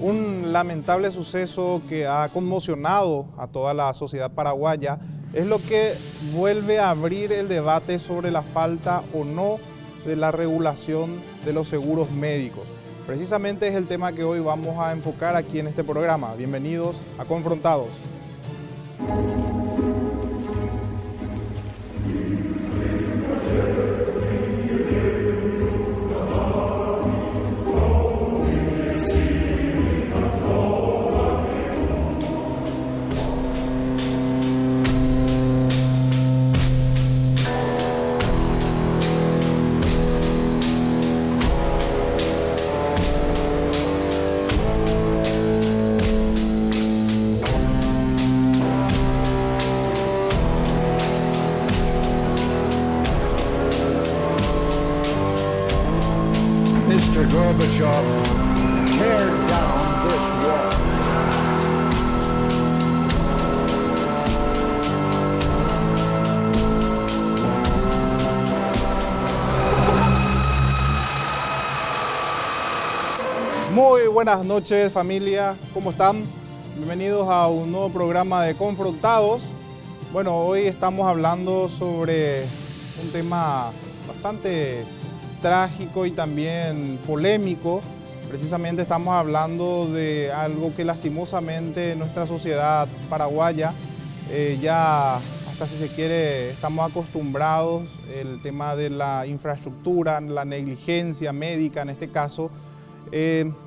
Un lamentable suceso que ha conmocionado a toda la sociedad paraguaya es lo que vuelve a abrir el debate sobre la falta o no de la regulación de los seguros médicos. Precisamente es el tema que hoy vamos a enfocar aquí en este programa. Bienvenidos a Confrontados. Mr. Gorbachev, tear down this wall. Muy buenas noches, familia, ¿cómo están? Bienvenidos a un nuevo programa de Confrontados. Bueno, hoy estamos hablando sobre un tema bastante trágico y también polémico. Precisamente estamos hablando de algo que lastimosamente nuestra sociedad paraguaya ya, hasta si se quiere, estamos acostumbrados, el tema de la infraestructura, la negligencia médica en este caso,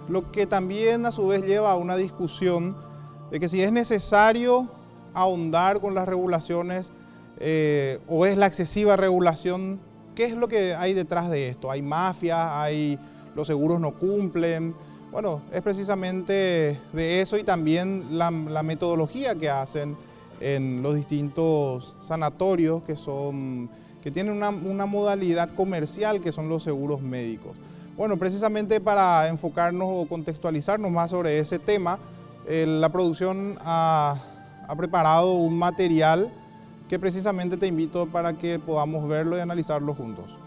lo que también a su vez lleva a una discusión de que si es necesario ahondar con las regulaciones o es la excesiva regulación. ¿Qué es lo que hay detrás de esto? ¿Hay mafias? ¿Los seguros no cumplen? Bueno, es precisamente de eso y también la metodología que hacen en los distintos sanatorios que tienen una modalidad comercial que son los seguros médicos. Bueno, precisamente para enfocarnos o contextualizarnos más sobre ese tema, la producción ha preparado un material que precisamente te invito para que podamos verlo y analizarlo juntos.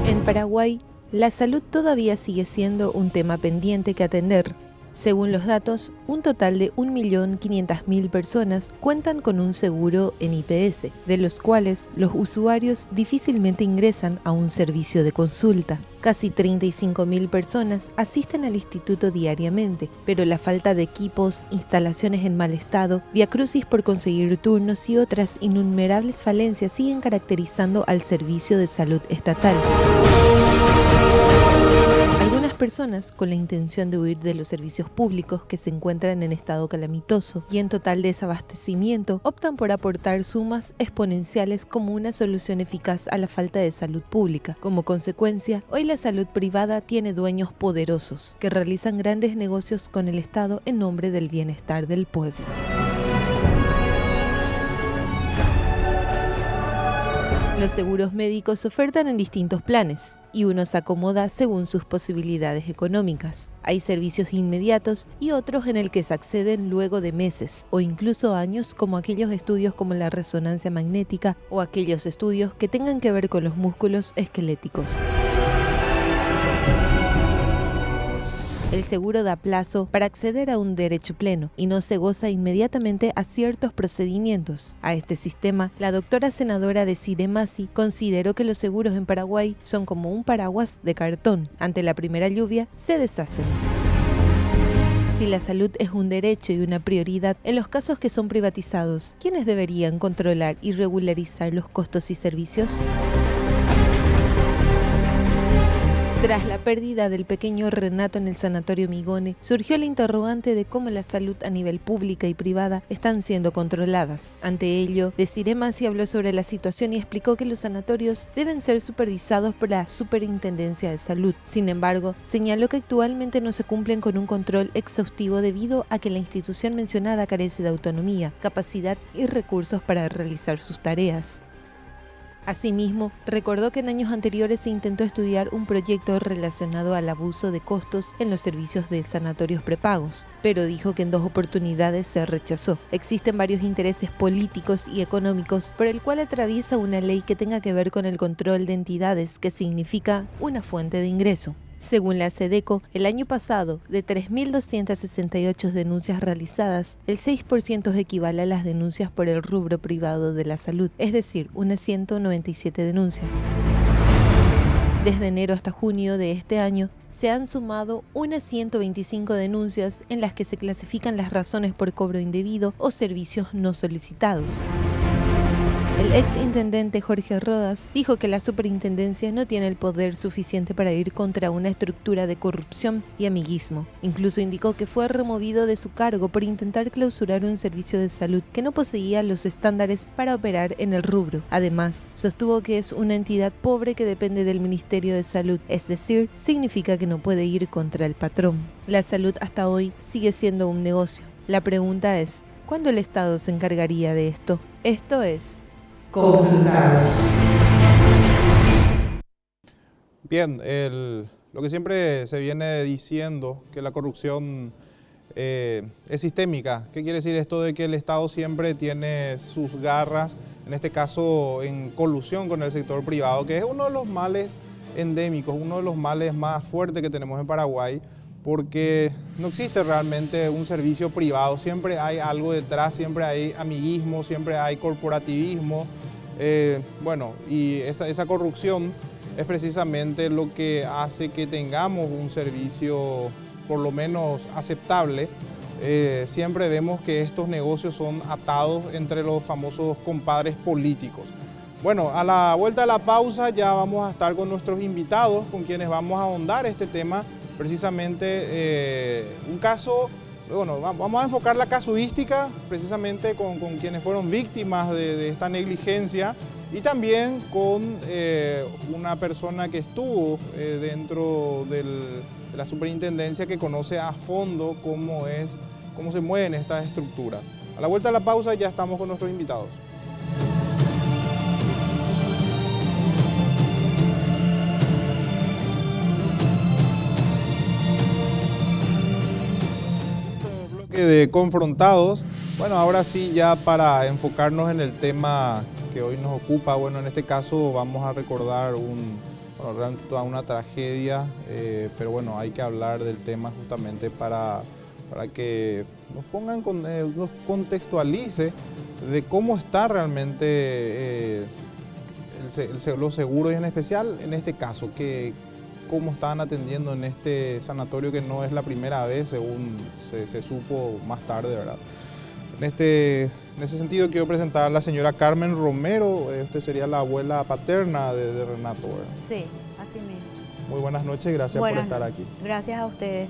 En Paraguay, la salud todavía sigue siendo un tema pendiente que atender. Según los datos, un total de 1.500.000 personas cuentan con un seguro en IPS, de los cuales los usuarios difícilmente ingresan a un servicio de consulta. Casi 35.000 personas asisten al instituto diariamente, pero la falta de equipos, instalaciones en mal estado, viacrucis por conseguir turnos y otras innumerables falencias siguen caracterizando al servicio de salud estatal. Algunas personas, con la intención de huir de los servicios públicos que se encuentran en estado calamitoso y en total desabastecimiento, optan por aportar sumas exponenciales como una solución eficaz a la falta de salud pública. Como consecuencia, hoy la salud privada tiene dueños poderosos que realizan grandes negocios con el Estado en nombre del bienestar del pueblo. Los seguros médicos se ofertan en distintos planes y uno se acomoda según sus posibilidades económicas. Hay servicios inmediatos y otros en el que se acceden luego de meses o incluso años, como aquellos estudios como la resonancia magnética o aquellos estudios que tengan que ver con los músculos esqueléticos. El seguro da plazo para acceder a un derecho pleno y no se goza inmediatamente a ciertos procedimientos. A este sistema, la doctora senadora Desirée Massi consideró que los seguros en Paraguay son como un paraguas de cartón. Ante la primera lluvia, se deshacen. Si la salud es un derecho y una prioridad, en los casos que son privatizados, ¿quiénes deberían controlar y regularizar los costos y servicios? Tras la pérdida del pequeño Renato en el sanatorio Migone, surgió la interrogante de cómo la salud a nivel pública y privada están siendo controladas. Ante ello, Desirée Massi habló sobre la situación y explicó que los sanatorios deben ser supervisados por la Superintendencia de Salud. Sin embargo, señaló que actualmente no se cumplen con un control exhaustivo debido a que la institución mencionada carece de autonomía, capacidad y recursos para realizar sus tareas. Asimismo, recordó que en años anteriores se intentó estudiar un proyecto relacionado al abuso de costos en los servicios de sanatorios prepagos, pero dijo que en 2 oportunidades se rechazó. Existen varios intereses políticos y económicos por el cual atraviesa una ley que tenga que ver con el control de entidades, que significa una fuente de ingreso. Según la SEDECO, el año pasado, de 3.268 denuncias realizadas, el 6% equivale a las denuncias por el rubro privado de la salud, es decir, unas 197 denuncias. Desde enero hasta junio de este año, se han sumado unas 125 denuncias en las que se clasifican las razones por cobro indebido o servicios no solicitados. El ex intendente Jorge Rodas dijo que la superintendencia no tiene el poder suficiente para ir contra una estructura de corrupción y amiguismo. Incluso indicó que fue removido de su cargo por intentar clausurar un servicio de salud que no poseía los estándares para operar en el rubro. Además, sostuvo que es una entidad pobre que depende del Ministerio de Salud, es decir, significa que no puede ir contra el patrón. La salud hasta hoy sigue siendo un negocio. La pregunta es, ¿cuándo el Estado se encargaría de esto? Esto es Confrontados. Bien, lo que siempre se viene diciendo, que la corrupción es sistémica. ¿Qué quiere decir esto de que el Estado siempre tiene sus garras, en este caso en colusión con el sector privado, que es uno de los males endémicos, uno de los males más fuertes que tenemos en Paraguay, porque no existe realmente un servicio privado, siempre hay algo detrás, siempre hay amiguismo, siempre hay corporativismo, y esa corrupción es precisamente lo que hace que tengamos un servicio por lo menos aceptable. Siempre vemos que estos negocios son atados entre los famosos compadres políticos. Bueno, a la vuelta de la pausa ya vamos a estar con nuestros invitados, con quienes vamos a ahondar este tema. Precisamente un caso, vamos a enfocar la casuística precisamente con quienes fueron víctimas de esta negligencia y también con una persona que estuvo dentro de la superintendencia que conoce a fondo cómo se mueven estas estructuras. A la vuelta de la pausa ya estamos con nuestros invitados. De confrontados. Bueno, ahora sí, ya para enfocarnos en el tema que hoy nos ocupa, en este caso vamos a recordar realmente toda una tragedia, pero hay que hablar del tema justamente para que nos contextualice de cómo está realmente los seguros y en especial en este caso, cómo estaban atendiendo en este sanatorio que no es la primera vez, según se supo más tarde, ¿verdad? En ese sentido quiero presentar a la señora Carmen Romero. Usted sería la abuela paterna de Renato, ¿verdad? Sí, así mismo. Muy buenas noches, gracias por estar aquí. Gracias a ustedes.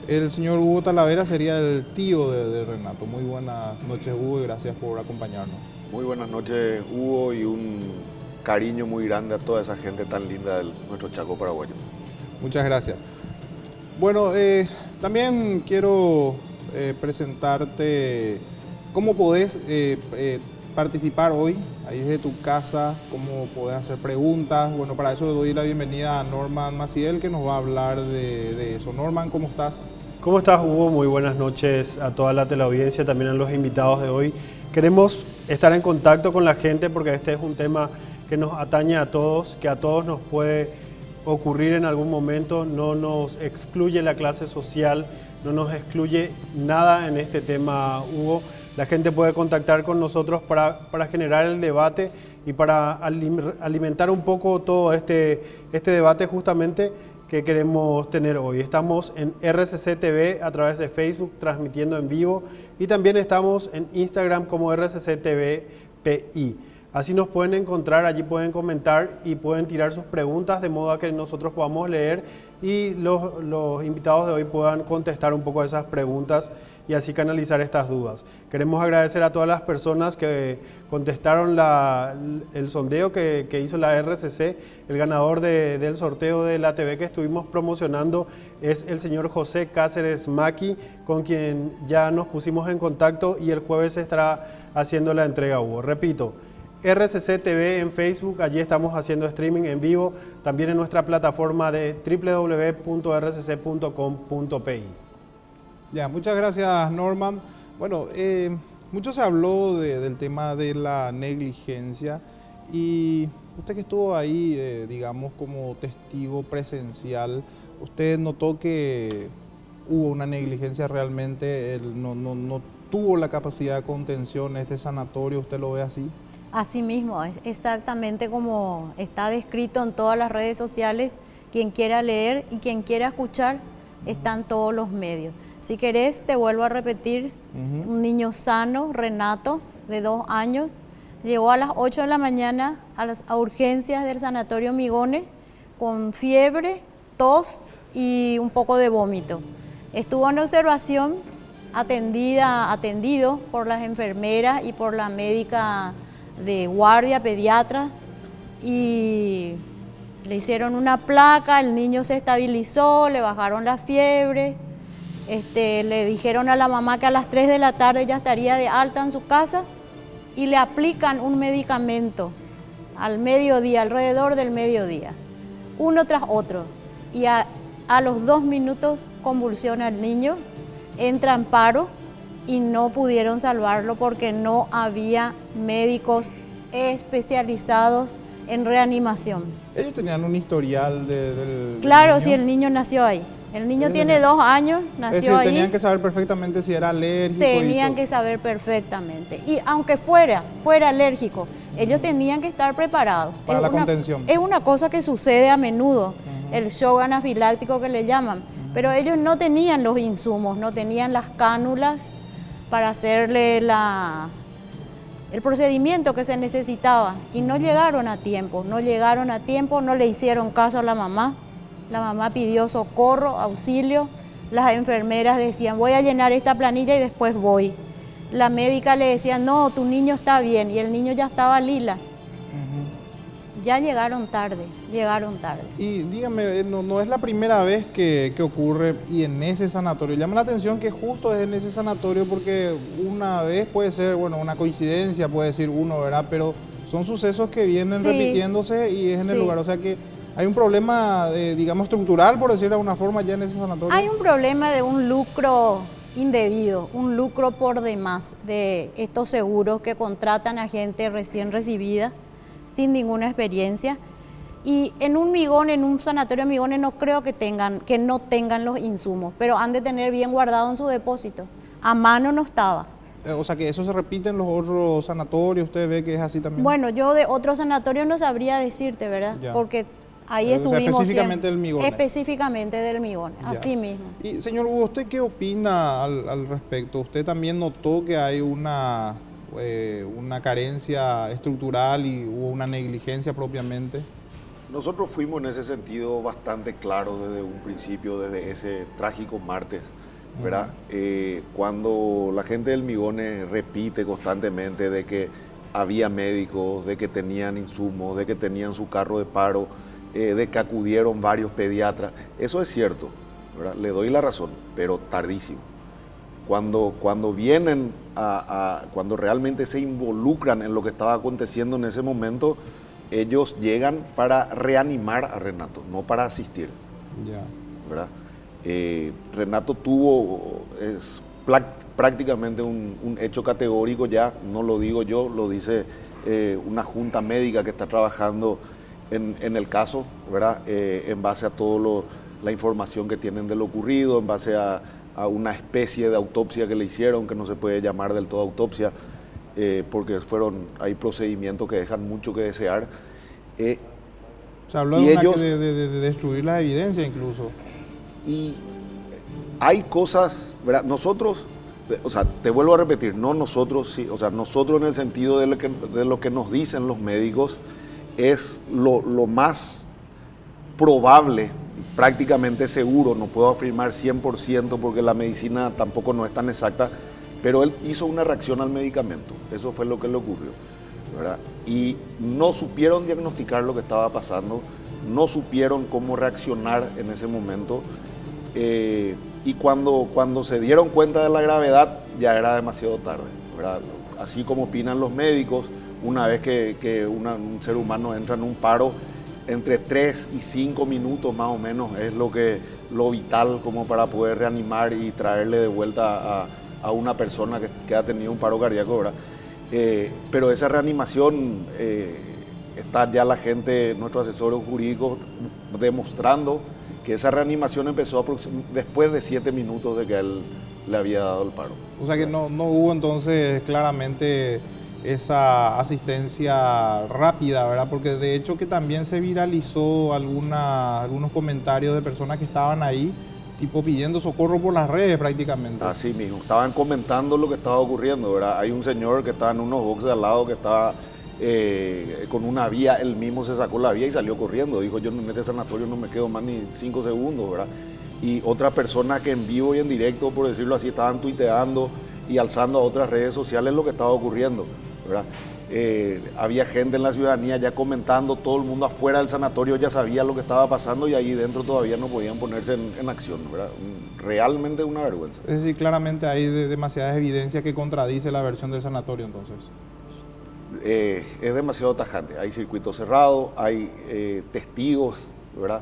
El señor Hugo Talavera sería el tío de Renato. Muy buenas noches, Hugo, y gracias por acompañarnos. Muy buenas noches, Hugo, y un cariño muy grande a toda esa gente tan linda de nuestro Chaco paraguayo. Muchas gracias. Bueno, también quiero presentarte cómo podés participar hoy, ahí desde tu casa, cómo podés hacer preguntas. Bueno, para eso le doy la bienvenida a Norman Maciel, que nos va a hablar de eso. Norman, ¿cómo estás? ¿Cómo estás, Hugo? Muy buenas noches a toda la teleaudiencia, también a los invitados de hoy. Queremos estar en contacto con la gente porque este es un tema que nos atañe a todos, que a todos nos puede ocurrir en algún momento, no nos excluye la clase social, no nos excluye nada en este tema, Hugo. La gente puede contactar con nosotros para generar el debate y para alimentar un poco todo este debate justamente que queremos tener hoy. Estamos en RCC TV a través de Facebook transmitiendo en vivo y también estamos en Instagram como RCC TV PI. Así nos pueden encontrar, allí pueden comentar y pueden tirar sus preguntas de modo a que nosotros podamos leer y los invitados de hoy puedan contestar un poco a esas preguntas y así canalizar estas dudas. Queremos agradecer a todas las personas que contestaron el sondeo que hizo la RCC. El ganador del sorteo de la TV que estuvimos promocionando es el señor José Cáceres Maki, con quien ya nos pusimos en contacto y el jueves se estará haciendo la entrega, Hugo. Repito, RCC TV en Facebook, allí estamos haciendo streaming en vivo, también en nuestra plataforma de www.rcc.com.pi. Ya, muchas gracias, Norman. Bueno, mucho se habló del tema de la negligencia y Usted que estuvo ahí, digamos, como testigo presencial, ¿usted notó que hubo una negligencia realmente? ¿No tuvo la capacidad de contención este sanatorio? ¿Usted lo ve así? Así mismo, es exactamente como está descrito en todas las redes sociales. Quien quiera leer y quien quiera escuchar, están todos los medios. Si querés, te vuelvo a repetir, un niño sano, Renato, de 2 años, llegó a las 8 de la mañana a urgencias del sanatorio Migones con fiebre, tos y un poco de vómito. Estuvo en observación, atendido por las enfermeras y por la médica de guardia, pediatra, y le hicieron una placa, el niño se estabilizó, le bajaron la fiebre, le dijeron a la mamá que a las 3 de la tarde ya estaría de alta en su casa y le aplican un medicamento al mediodía, alrededor del mediodía, uno tras otro, y a los 2 minutos convulsiona el niño, entra en paro y no pudieron salvarlo porque no había médicos especializados en reanimación. ¿Ellos tenían un historial del Claro, niño? si el niño nació ahí. El niño tiene 2 años, Es nació decir, ahí. tenían que saber perfectamente si era alérgico. Tenían que saber perfectamente. Y aunque fuera alérgico, ellos tenían que estar preparados. Para la contención. Es una cosa que sucede a menudo, el shock anafiláctico que le llaman. Pero ellos no tenían los insumos, no tenían las cánulas para hacerle el procedimiento que se necesitaba. Y no llegaron a tiempo, no le hicieron caso a la mamá. La mamá pidió socorro, auxilio. Las enfermeras decían, voy a llenar esta planilla y después voy. La médica le decía, no, tu niño está bien, y el niño ya estaba lila. Ya llegaron tarde. Y dígame, no es la primera vez que ocurre y en ese sanatorio. Llama la atención que justo es en ese sanatorio porque una vez puede ser, bueno, una coincidencia, puede decir uno, ¿verdad? Pero son sucesos que vienen Sí. repitiéndose y es en el Sí. lugar. O sea que hay un problema, digamos, estructural, por decirlo de alguna forma, ya en ese sanatorio. Hay un problema de un lucro indebido, un lucro por demás de estos seguros que contratan a gente recién recibida, sin ninguna experiencia. Y en un sanatorio de Migones no creo que no tengan los insumos, pero han de tener bien guardado en su depósito. A mano no estaba. O sea que eso se repite en los otros sanatorios, usted ve que es así también. Bueno, yo de otro sanatorio no sabría decirte, ¿verdad? Ya. Porque ahí O sea, estuvimos específicamente siempre. del Migones. Específicamente del Migones, Ya. así mismo. Y señor Hugo, ¿usted qué opina al respecto? ¿Usted también notó que hay una carencia estructural y hubo una negligencia propiamente? Nosotros fuimos en ese sentido bastante claros desde un principio, desde ese trágico martes, ¿verdad? Cuando la gente del Migones repite constantemente de que había médicos, de que tenían insumos, de que tenían su carro de paro, de que acudieron varios pediatras, eso es cierto, ¿verdad? Le doy la razón, pero tardísimo. Cuando vienen cuando realmente se involucran en lo que estaba aconteciendo en ese momento, ellos llegan para reanimar a Renato, no para asistir, Ya. ¿verdad? Renato es prácticamente un hecho categórico ya, no lo digo yo, lo dice una junta médica que está trabajando en el caso, ¿verdad? En base a toda la información que tienen de lo ocurrido, en base a una especie de autopsia que le hicieron, que no se puede llamar del todo autopsia, porque hay procedimientos que dejan mucho que desear. Se habló Y de, ellos- de destruir la evidencia incluso. Y hay cosas, ¿verdad? Nosotros, o sea, te vuelvo a repetir, no nosotros, sí, o sea, nosotros en el sentido de lo que nos dicen los médicos, es lo más probable, prácticamente seguro, no puedo afirmar 100% porque la medicina tampoco no es tan exacta, pero él hizo una reacción al medicamento, eso fue lo que le ocurrió, ¿verdad? Y no supieron diagnosticar lo que estaba pasando, no supieron cómo reaccionar en ese momento, y cuando se dieron cuenta de la gravedad ya era demasiado tarde, ¿verdad? Así como opinan los médicos, una vez que un ser humano entra en un paro, entre 3 y 5 minutos más o menos es lo vital como para poder reanimar y traerle de vuelta a una persona que ha tenido un paro cardíaco, ¿verdad? Pero esa reanimación está ya la gente, nuestros asesores jurídicos, demostrando que esa reanimación empezó después de 7 minutos de que él le había dado el paro. O sea que no hubo entonces claramente esa asistencia rápida, ¿verdad? Porque de hecho que también se viralizó algunos comentarios de personas que estaban ahí, tipo pidiendo socorro por las redes prácticamente. Así mismo, estaban comentando lo que estaba ocurriendo, ¿verdad? Hay un señor que estaba en unos boxes al lado que estaba con una vía, él mismo se sacó la vía y salió corriendo. Dijo, yo en este sanatorio no me quedo más ni 5 segundos, ¿verdad? Y otras personas que en vivo y en directo, por decirlo así, estaban tuiteando y alzando a otras redes sociales lo que estaba ocurriendo, ¿verdad? Había gente en la ciudadanía ya comentando, todo el mundo afuera del sanatorio ya sabía lo que estaba pasando y ahí dentro todavía no podían ponerse en acción, ¿verdad? Realmente una vergüenza. Es decir, claramente hay demasiadas evidencias que contradice la versión del sanatorio entonces. Es demasiado tajante, hay circuito cerrado, hay testigos, ¿verdad?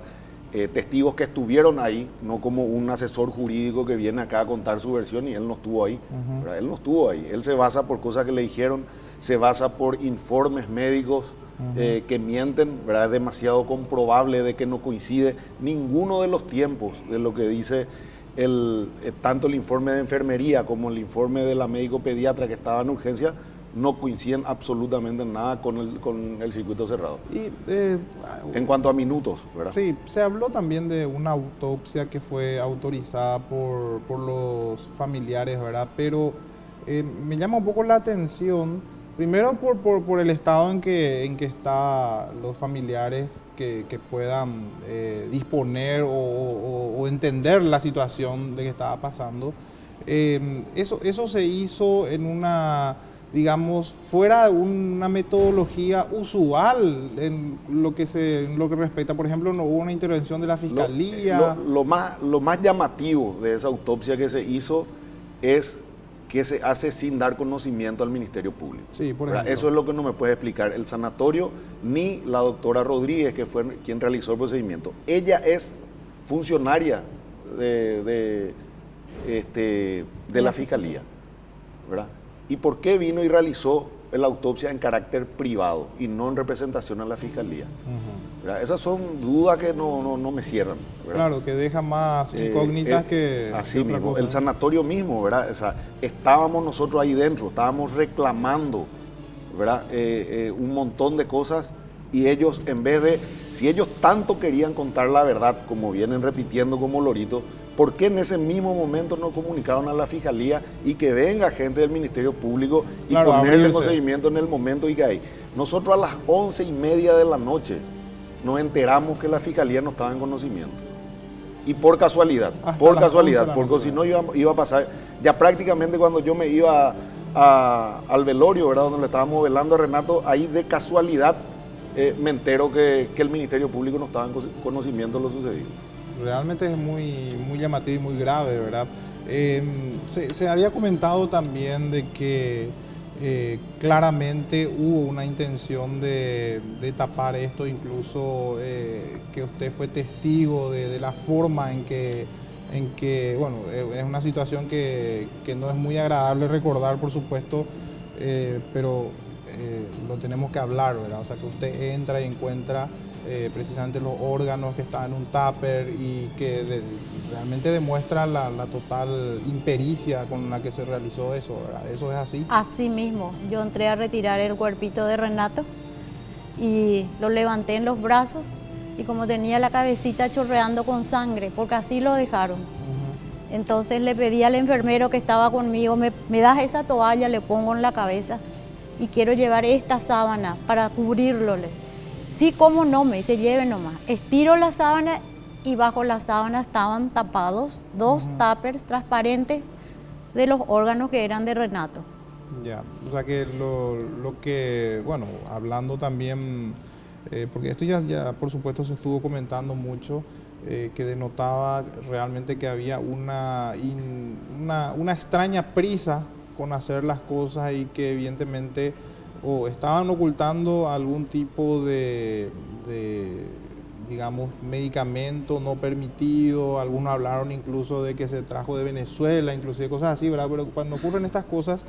Testigos que estuvieron ahí, no como un asesor jurídico que viene acá a contar su versión y él no estuvo ahí, ¿verdad? Él no estuvo ahí, él se basa por cosas que le dijeron, se basa por informes médicos que mienten, ¿verdad? Es demasiado comprobable de que no coincide ninguno de los tiempos de lo que dice tanto el informe de enfermería como el informe de la médico pediatra que estaba en urgencia, no coinciden absolutamente en nada con el circuito cerrado. Y, en cuanto a minutos, ¿verdad? Sí, se habló también de una autopsia que fue autorizada por los familiares, ¿verdad? Pero me llama un poco la atención, primero por el estado en que están los familiares que puedan disponer o entender la situación de que estaba pasando. Eso se hizo en una, digamos, fuera de una metodología usual en lo que respecta, por ejemplo, no hubo una intervención de la fiscalía. Lo más llamativo de esa autopsia que se hizo es que se hace sin dar conocimiento al Ministerio Público. Sí, por ejemplo. Eso es lo que no me puede explicar el sanatorio ni la doctora Rodríguez, que fue quien realizó el procedimiento. Ella es funcionaria de la fiscalía, ¿verdad? ¿Y por qué vino y realizó la autopsia en carácter privado y no en representación a la fiscalía? Esas son dudas que no me cierran, ¿verdad? Claro, que deja más incógnitas que así otra mismo, cosa. el sanatorio mismo, ¿verdad? O sea, estábamos nosotros ahí dentro, estábamos reclamando, ¿verdad? Un montón de cosas y ellos, en vez de, si ellos tanto querían contar la verdad, como vienen repitiendo como lorito, ¿por qué en ese mismo momento no comunicaron a la fiscalía y que venga gente del Ministerio Público y claro, ponerle el procedimiento en el momento y que hay? Nosotros a las 11:30 de la noche nos enteramos que la fiscalía no estaba en conocimiento. Y por casualidad, porque si no iba a pasar, ya prácticamente cuando yo me iba al velorio, ¿verdad? Donde le estábamos velando a Renato, ahí de casualidad me entero que el Ministerio Público no estaba en conocimiento de lo sucedido. Realmente es muy llamativo y muy grave, ¿verdad? Se había comentado también de que claramente hubo una intención de tapar esto, incluso que usted fue testigo de la forma en que, bueno, es una situación que no es muy agradable recordar, por supuesto, pero lo tenemos que hablar, ¿verdad? O sea, que usted entra y encuentra precisamente los órganos que estaban en un tupper y que realmente demuestra la total impericia con la que se realizó eso, ¿verdad? ¿Eso es así? Así mismo, yo entré a retirar el cuerpito de Renato y lo levanté en los brazos y como tenía la cabecita chorreando con sangre, porque así lo dejaron. Entonces le pedí al enfermero que estaba conmigo, me das esa toalla, le pongo en la cabeza y quiero llevar esta sábana para cubrirlo. Sí, cómo no, me dice, lleve nomás. Estiro la sábana y bajo la sábana estaban tapados 2 tuppers transparentes de los órganos que eran de Renato. Ya, o sea que lo que, bueno, hablando también, porque esto ya por supuesto se estuvo comentando mucho, que denotaba realmente que había una extraña prisa con hacer las cosas y que evidentemente o estaban ocultando algún tipo de digamos, medicamento no permitido, algunos hablaron incluso de que se trajo de Venezuela, inclusive cosas así, ¿verdad? Pero cuando ocurren estas cosas,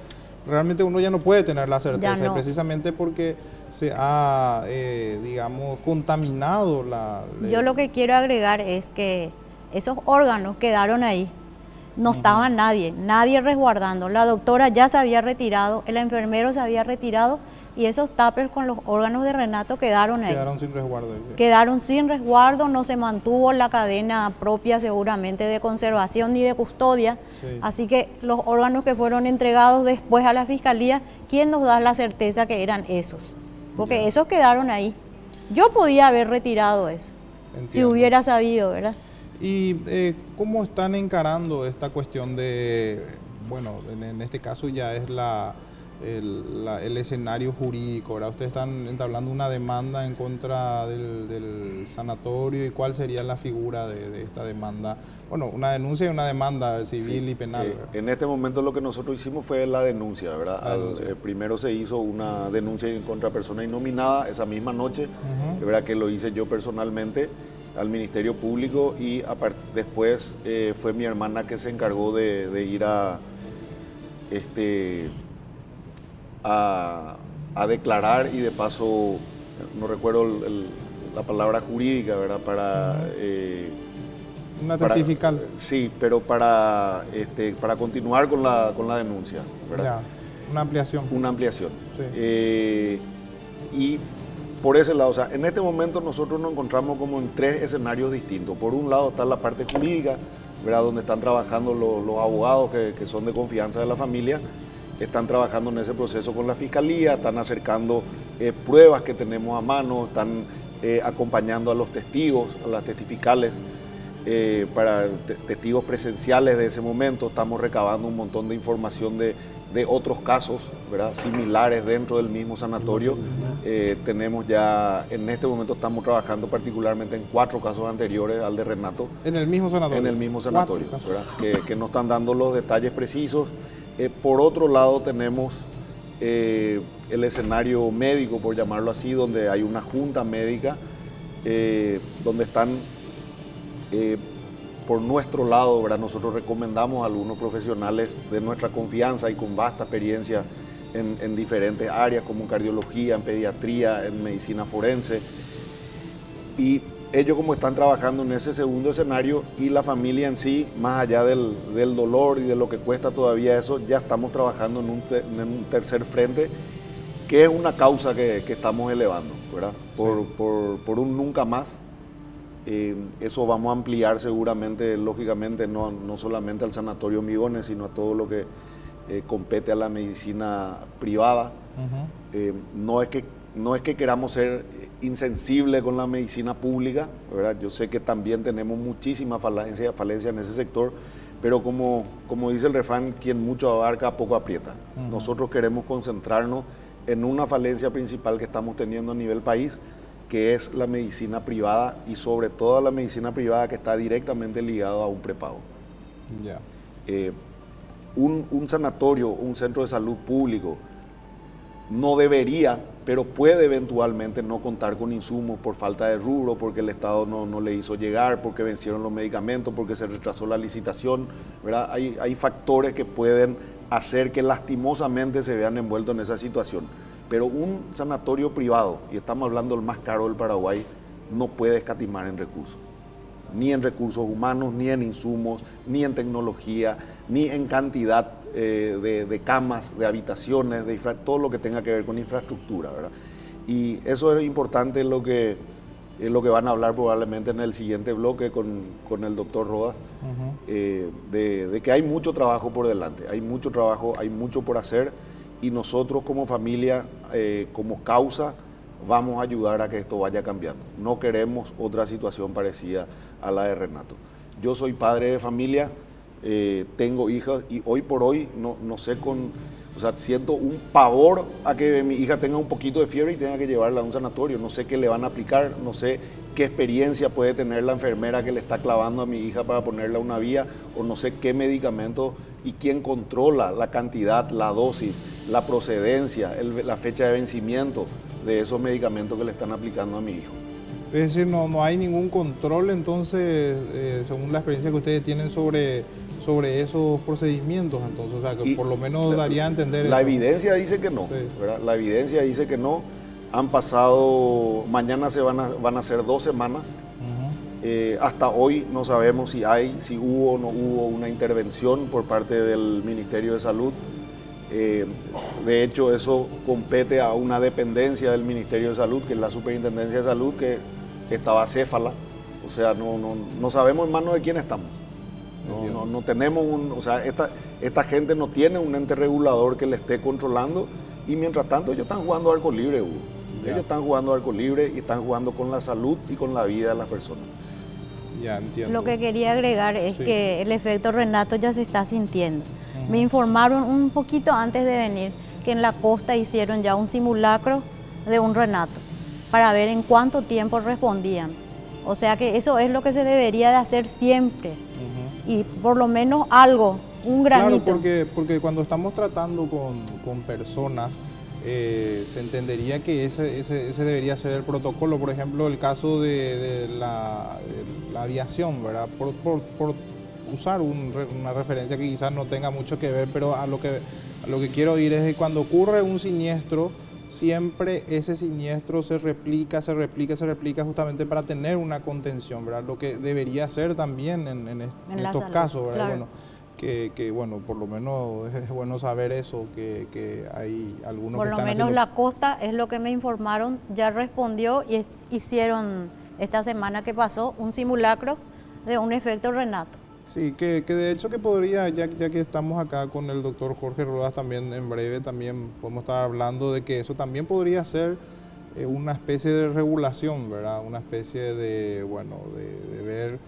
realmente uno ya no puede tener la certeza, Ya no. precisamente porque se ha, digamos, contaminado Yo lo que quiero agregar es que esos órganos quedaron ahí. No estaba nadie resguardando. La doctora ya se había retirado, el enfermero se había retirado y esos tuppers con los órganos de Renato quedaron ahí. quedaron sin resguardo. Quedaron sin resguardo, no se mantuvo la cadena propia seguramente de conservación ni de custodia. Sí. Así que los órganos que fueron entregados después a la fiscalía, ¿quién nos da la certeza que eran esos? Porque esos quedaron ahí. Yo podía haber retirado eso, si Entiendo. hubiera sabido, ¿verdad? ¿Y cómo están encarando esta cuestión de, bueno, en este caso ya es el escenario jurídico, ¿verdad? Ustedes están entablando una demanda en contra del sanatorio, ¿y cuál sería la figura de esta demanda? Bueno, una denuncia y una demanda civil Sí, y penal. ¿verdad? en este momento lo que nosotros hicimos fue la denuncia, ¿verdad? La denuncia. Primero se hizo una denuncia en contra de persona innominada esa misma noche, ¿verdad? Que lo hice yo personalmente al Ministerio Público y después fue mi hermana que se encargó de ir a declarar y de paso, no recuerdo la palabra jurídica, ¿verdad? Una testifical. Sí, pero para continuar con la denuncia, ¿verdad? Ya, una ampliación. Una ampliación. Sí. Y por ese lado, o sea, en este momento nosotros nos encontramos como en tres escenarios distintos. Por un lado está la parte jurídica, ¿verdad? Donde están trabajando los abogados que son de confianza de la familia, están trabajando en ese proceso con la fiscalía, están acercando pruebas que tenemos a mano, están acompañando a los testigos, a las testificales, para testigos presenciales de ese momento. Estamos recabando un montón de información de otros casos, ¿verdad? Similares dentro del mismo sanatorio. Tenemos ya, en este momento estamos trabajando particularmente en 4 casos anteriores al de Renato. En el mismo sanatorio. En el mismo sanatorio, 4 casos. ¿verdad? Que nos están dando los detalles precisos. Por otro lado tenemos el escenario médico, por llamarlo así, donde hay una junta médica, donde están, por nuestro lado, ¿verdad? Nosotros recomendamos a algunos profesionales de nuestra confianza y con vasta experiencia en diferentes áreas, como en cardiología, en pediatría, en medicina forense. Y ellos como están trabajando en ese segundo escenario y la familia en sí, más allá del dolor y de lo que cuesta todavía eso, ya estamos trabajando en un tercer frente, que es una causa que estamos elevando, ¿verdad? Por un nunca más. Eso vamos a ampliar seguramente, lógicamente, no solamente al Sanatorio Migones, sino a todo lo que compete a la medicina privada. No es que queramos ser insensibles con la medicina pública, ¿verdad? Yo sé que también tenemos muchísima falencia en ese sector, pero como dice el refrán, quien mucho abarca, poco aprieta. Nosotros queremos concentrarnos en una falencia principal que estamos teniendo a nivel país, que es la medicina privada y sobre todo la medicina privada que está directamente ligada a un prepago. Ya. Un sanatorio, un centro de salud público, no debería, pero puede eventualmente no contar con insumos por falta de rubro, porque el Estado no le hizo llegar, porque vencieron los medicamentos, porque se retrasó la licitación, ¿verdad? Hay factores que pueden hacer que lastimosamente se vean envueltos en esa situación. Pero un sanatorio privado, y estamos hablando del más caro del Paraguay, no puede escatimar en recursos. Ni en recursos humanos, ni en insumos, ni en tecnología, ni en cantidad de camas, de habitaciones, todo lo que tenga que ver con infraestructura, ¿verdad? Y eso es importante, lo que van a hablar probablemente en el siguiente bloque con el doctor Rodas, de que hay mucho trabajo por delante, hay mucho trabajo, hay mucho por hacer, y nosotros como familia, como causa, vamos a ayudar a que esto vaya cambiando. No queremos otra situación parecida a la de Renato. Yo soy padre de familia, tengo hijas y hoy por hoy no sé siento un pavor a que mi hija tenga un poquito de fiebre y tenga que llevarla a un sanatorio. No sé qué le van a aplicar, no sé qué experiencia puede tener la enfermera que le está clavando a mi hija para ponerle una vía, o no sé qué medicamento y quién controla la cantidad, la dosis, la procedencia, la fecha de vencimiento de esos medicamentos que le están aplicando a mi hijo. Es decir, no hay ningún control entonces, según la experiencia que ustedes tienen sobre esos procedimientos, entonces, o sea, que Y por lo menos daría a entender la eso. evidencia dice que no, Sí. ¿verdad? La evidencia dice que no. Han pasado, mañana van a ser 2 semanas. Hasta hoy no sabemos si hubo o no hubo una intervención por parte del Ministerio de Salud. De hecho, eso compete a una dependencia del Ministerio de Salud, que es la Superintendencia de Salud, que estaba acéfala. O sea, no sabemos en manos de quién estamos. No tenemos o sea, esta gente no tiene un ente regulador que le esté controlando, y mientras tanto ellos están jugando arco libre, Hugo. Ellos están jugando arco libre y están jugando con la salud y con la vida de las personas. Ya entiendo. Lo que quería agregar es Sí. que el efecto Renato ya se está sintiendo. Me informaron un poquito antes de venir que en la costa hicieron ya un simulacro de un Renato para ver en cuánto tiempo respondían. O sea que eso es lo que se debería de hacer siempre. Y por lo menos algo, un granito. Claro, porque cuando estamos tratando con personas, se entendería que ese debería ser el protocolo. Por ejemplo, el caso de la aviación, ¿verdad? Por usar una referencia que quizás no tenga mucho que ver, pero a lo que quiero ir es que cuando ocurre un siniestro, siempre ese siniestro se replica justamente para tener una contención, ¿verdad? Lo que debería ser también en la estos salud, casos, ¿verdad? claro. Bueno, que bueno, por lo menos es bueno saber eso, que hay algunos Por que lo están menos haciendo... la costa, es lo que me informaron, ya respondió y hicieron esta semana que pasó un simulacro de un efecto Renato. Sí, que de hecho que podría, ya que estamos acá con el doctor Jorge Rodas, también en breve también podemos estar hablando de que eso también podría ser una especie de regulación, ¿verdad? Una especie de, bueno, de ver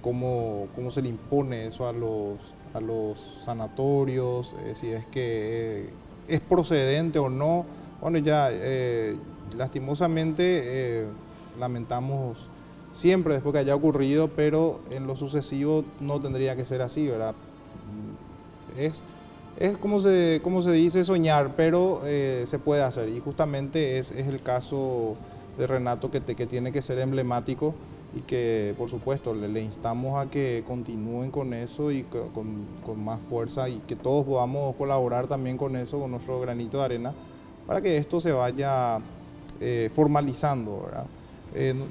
cómo se le impone eso a los sanatorios, si es que es procedente o no. Bueno, ya lastimosamente lamentamos siempre después que haya ocurrido, pero en lo sucesivo no tendría que ser así, ¿verdad? Es como se dice soñar, pero se puede hacer, y justamente es el caso de Renato que tiene que ser emblemático, y que por supuesto le instamos a que continúen con eso y con más fuerza, y que todos podamos colaborar también con eso, con nuestro granito de arena, para que esto se vaya formalizando, ¿verdad?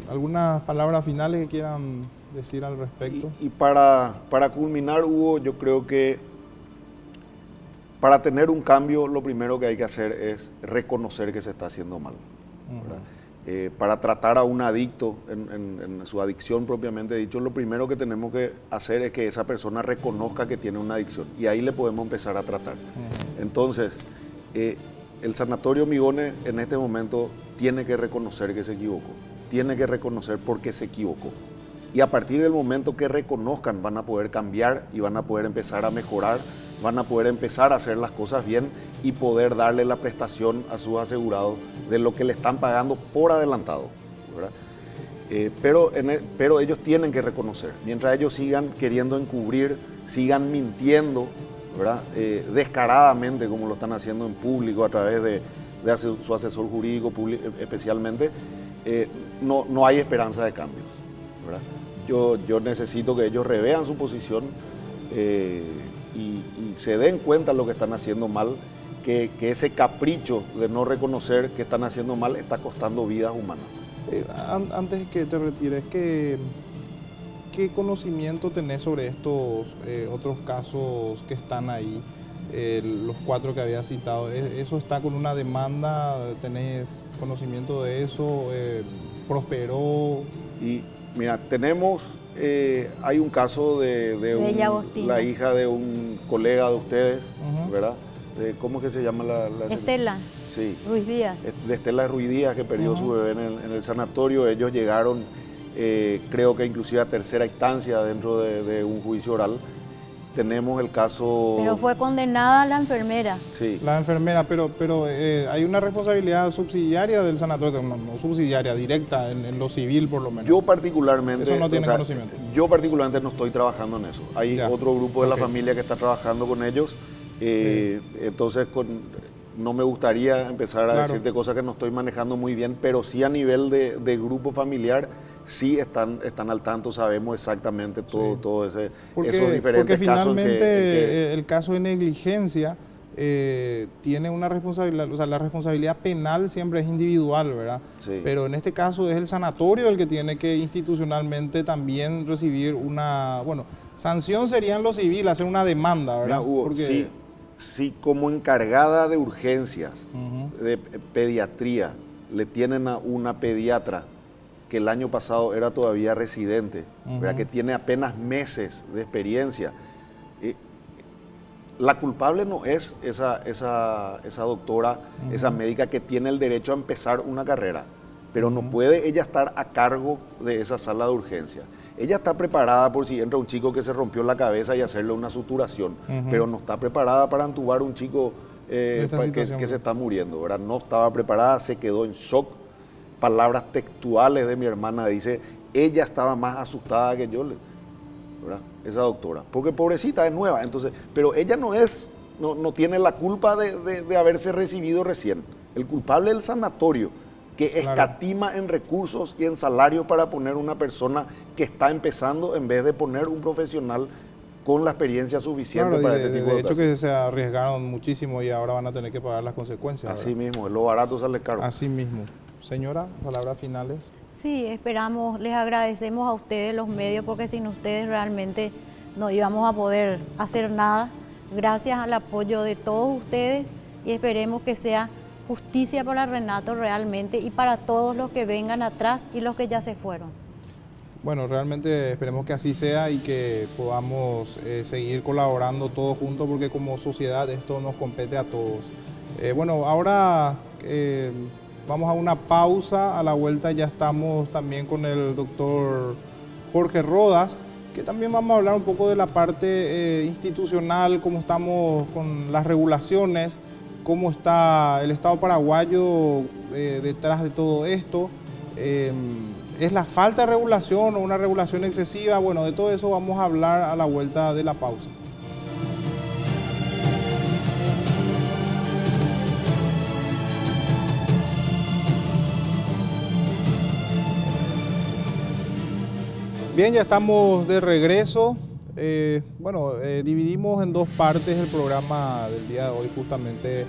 ¿Algunas palabras finales que quieran decir al respecto? Y para culminar, Hugo, yo creo que para tener un cambio, lo primero que hay que hacer es reconocer que se está haciendo mal, ¿verdad? Para tratar a un adicto en su adicción propiamente dicho, lo primero que tenemos que hacer es que esa persona reconozca que tiene una adicción, y ahí le podemos empezar a tratar. Entonces, el Sanatorio Migones en este momento tiene que reconocer que se equivocó, tiene que reconocer por qué se equivocó. Y a partir del momento que reconozcan, van a poder cambiar y van a poder empezar a mejorar, van a poder empezar a hacer las cosas bien y poder darle la prestación a sus asegurados de lo que le están pagando por adelantado, ¿verdad? Pero ellos tienen que reconocer, mientras ellos sigan queriendo encubrir, sigan mintiendo, ¿verdad? Descaradamente, como lo están haciendo en público a través de su asesor jurídico especialmente, no hay esperanza de cambio, ¿verdad? Yo necesito que ellos revean su posición y se den cuenta de lo que están haciendo mal, que ese capricho de no reconocer que están haciendo mal está costando vidas humanas. Antes que te retires, ¿qué conocimiento tenés sobre estos otros casos que están ahí, los 4 que había citado? ¿Eso está con una demanda? ¿Tenés conocimiento de eso? ¿Prosperó? Y mira, tenemos, hay un caso de la hija de un colega de ustedes, ¿verdad? ¿Cómo es que se llama la Estela. Sí. Ruiz Díaz. De Estela Ruiz Díaz, que perdió su bebé en el sanatorio. Ellos llegaron, creo que inclusive a tercera instancia dentro de un juicio oral. Tenemos el caso... Pero fue condenada la enfermera. Sí. La enfermera, pero hay una responsabilidad subsidiaria del sanatorio, no subsidiaria, directa, en lo civil por lo menos. Yo particularmente... Eso no tiene conocimiento. Yo particularmente no estoy trabajando en eso. Hay otro grupo de la Ok. familia que está trabajando con ellos. Entonces, no me gustaría empezar a Claro. decirte cosas que no estoy manejando muy bien, pero sí a nivel de grupo familiar, sí están al tanto, sabemos exactamente todo esos Porque diferentes casos finalmente el caso de negligencia tiene una responsabilidad, o sea, la responsabilidad penal siempre es individual, ¿verdad? Sí. Pero en este caso es el sanatorio el que tiene que institucionalmente también recibir una, bueno, sanción sería en lo civil, hacer una demanda, ¿verdad? Mira, Hugo, Porque- sí, como encargada de urgencias, de pediatría, le tienen a una pediatra que el año pasado era todavía residente, ¿verdad? Que tiene apenas meses de experiencia. La culpable no es esa doctora, esa médica que tiene el derecho a empezar una carrera, pero no puede ella estar a cargo de esa sala de urgencia. Ella está preparada por si entra un chico que se rompió la cabeza y hacerle una suturación, pero no está preparada para entubar a un chico Esta situación, que se está muriendo, ¿verdad? No estaba preparada, se quedó en shock. Palabras textuales de mi hermana, dice, ella estaba más asustada que yo, ¿verdad? Esa doctora, porque pobrecita es nueva, entonces, pero ella no tiene la culpa de haberse recibido recién. El culpable es el sanatorio, que escatima en recursos y en salarios para poner una persona que está empezando en vez de poner un profesional con la experiencia suficiente Claro, para de este tipo de hecho casos. que se arriesgaron muchísimo y ahora van a tener que pagar las consecuencias. Así ¿verdad? mismo, lo barato sale caro. Así mismo. Señora, palabras finales. Sí, esperamos, les agradecemos a ustedes los medios porque sin ustedes realmente no íbamos a poder hacer nada. Gracias al apoyo de todos ustedes y esperemos que sea justicia para Renato realmente y para todos los que vengan atrás y los que ya se fueron. Bueno, realmente esperemos que así sea y que podamos seguir colaborando todos juntos porque como sociedad esto nos compete a todos. Bueno, ahora vamos a una pausa, a la vuelta ya estamos también con el doctor Jorge Rodas, que también vamos a hablar un poco de la parte institucional, cómo estamos con las regulaciones, cómo está el Estado paraguayo detrás de todo esto. ¿Es la falta de regulación o una regulación excesiva? Bueno, de todo eso vamos a hablar a la vuelta de la pausa. Bien, ya estamos de regreso. Dividimos en dos partes el programa del día de hoy justamente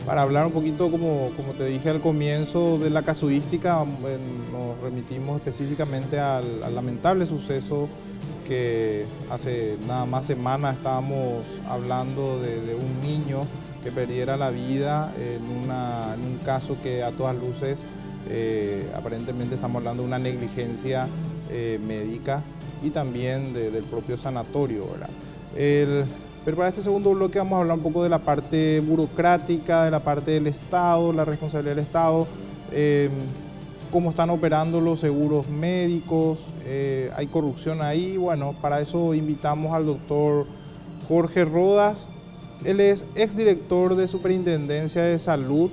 para hablar un poquito, como te dije al comienzo, de la casuística. Nos remitimos específicamente al lamentable suceso que hace nada más semanas estábamos hablando de un niño que perdiera la vida en un caso que a todas luces aparentemente estamos hablando de una negligencia médica y también del propio sanatorio, ¿verdad? Pero para este segundo bloque vamos a hablar un poco de la parte burocrática, de la parte del Estado, la responsabilidad del Estado, cómo están operando los seguros médicos, hay corrupción ahí. Bueno, para eso invitamos al doctor Jorge Rodas. Él es exdirector de Superintendencia de Salud,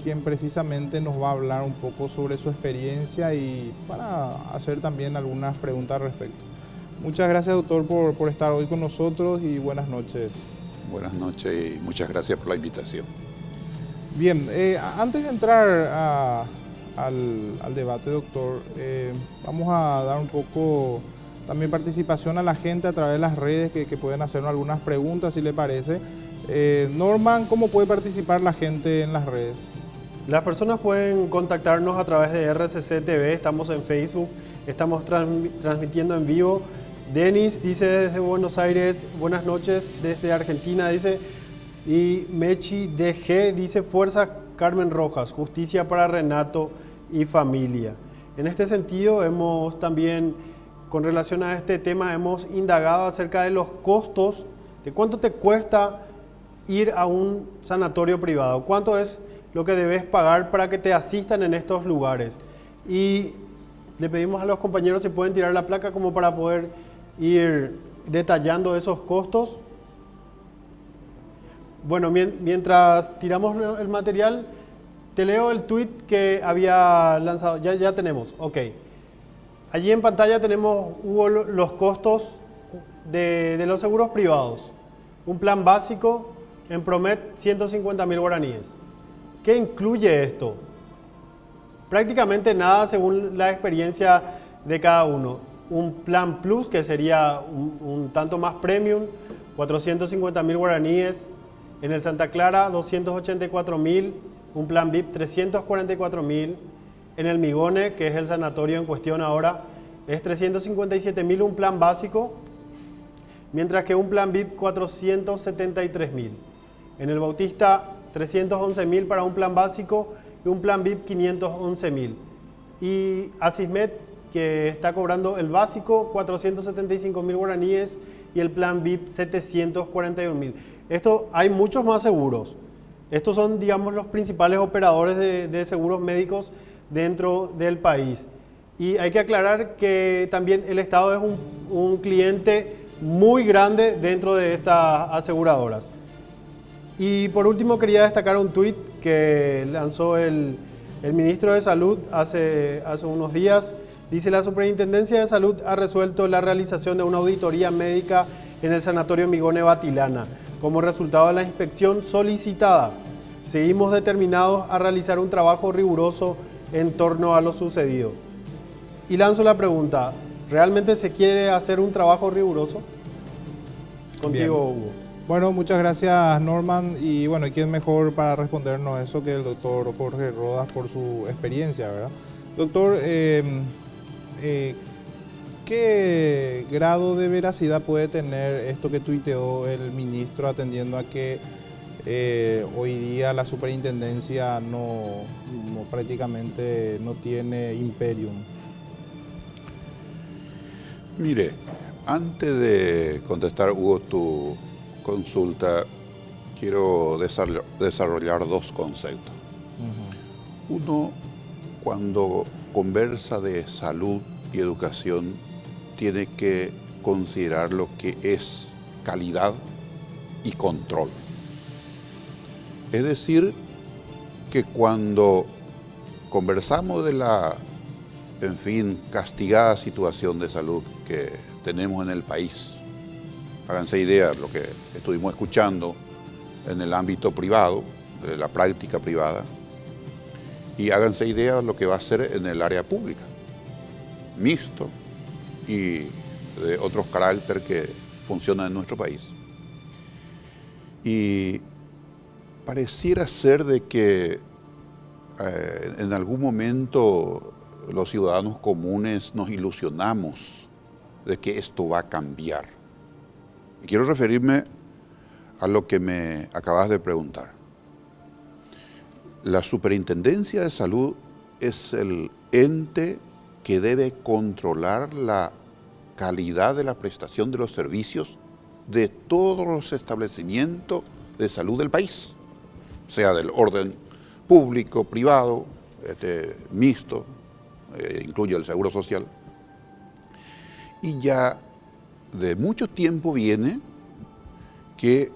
quien precisamente nos va a hablar un poco sobre su experiencia y para hacer también algunas preguntas al respecto. Muchas gracias, doctor, por estar hoy con nosotros y buenas noches. Buenas noches y muchas gracias por la invitación. Bien, antes de entrar al debate, doctor, vamos a dar un poco también participación a la gente a través de las redes que pueden hacernos algunas preguntas, si le parece. Norman, ¿cómo puede participar la gente en las redes? Las personas pueden contactarnos a través de RCC TV, estamos en Facebook, estamos transmitiendo en vivo. Denis dice desde Buenos Aires, buenas noches desde Argentina, dice, y Mechi DG dice, fuerza Carmen Rojas, justicia para Renato y familia. En este sentido, hemos también, con relación a este tema, hemos indagado acerca de los costos, de cuánto te cuesta ir a un sanatorio privado, cuánto es lo que debes pagar para que te asistan en estos lugares. Y le pedimos a los compañeros si pueden tirar la placa como para poder ir detallando esos costos. Bueno, mientras tiramos el material, te leo el tweet que había lanzado. Ya tenemos, ok. Allí en pantalla tenemos, Hugo, los costos de los seguros privados. Un plan básico en Promet 150.000 guaraníes. ¿Qué incluye esto? Prácticamente nada según la experiencia de cada uno. Un plan plus, que sería un tanto más premium, 450.000 guaraníes. En el Santa Clara, 284.000. Un plan VIP, 344.000. En el Migone, que es el sanatorio en cuestión ahora, es 357.000 un plan básico, mientras que un plan VIP 473.000. En el Bautista 311.000 para un plan básico y un plan VIP 511.000. Y Asismet, que está cobrando el básico 475.000 guaraníes y el plan VIP 741.000. Esto, hay muchos más seguros. Estos son, digamos, los principales operadores de seguros médicos dentro del país. Y hay que aclarar que también el Estado es un cliente muy grande dentro de estas aseguradoras. Y por último quería destacar un tuit que lanzó el ministro de Salud hace unos días. Dice: la Superintendencia de Salud ha resuelto la realización de una auditoría médica en el Sanatorio Migone Batilana. Como resultado de la inspección solicitada, seguimos determinados a realizar un trabajo riguroso en torno a lo sucedido. Y lanzo la pregunta: ¿realmente se quiere hacer un trabajo riguroso? Contigo, Hugo. Bueno, muchas gracias, Norman. Y bueno, ¿quién mejor para respondernos eso que el doctor Jorge Rodas por su experiencia, ¿verdad? Doctor, ¿qué grado de veracidad puede tener esto que tuiteó el ministro, atendiendo a que hoy día la superintendencia prácticamente no tiene imperium? Mire, antes de contestar, Hugo, tu consulta, quiero desarrollar dos conceptos. Uno, cuando conversa de salud y educación, tiene que considerar lo que es calidad y control. Es decir, que cuando conversamos de la, en fin, castigada situación de salud que tenemos en el país, háganse idea de lo que estuvimos escuchando en el ámbito privado, de la práctica privada, y háganse idea de lo que va a ser en el área pública, mixto y de otros caracteres que funcionan en nuestro país. Y pareciera ser de que en algún momento los ciudadanos comunes nos ilusionamos de que esto va a cambiar. Y quiero referirme a lo que me acabas de preguntar. La Superintendencia de Salud es el ente que debe controlar la calidad de la prestación de los servicios de todos los establecimientos de salud del país, sea del orden público, privado, mixto, incluye el Seguro Social. Y ya de mucho tiempo viene que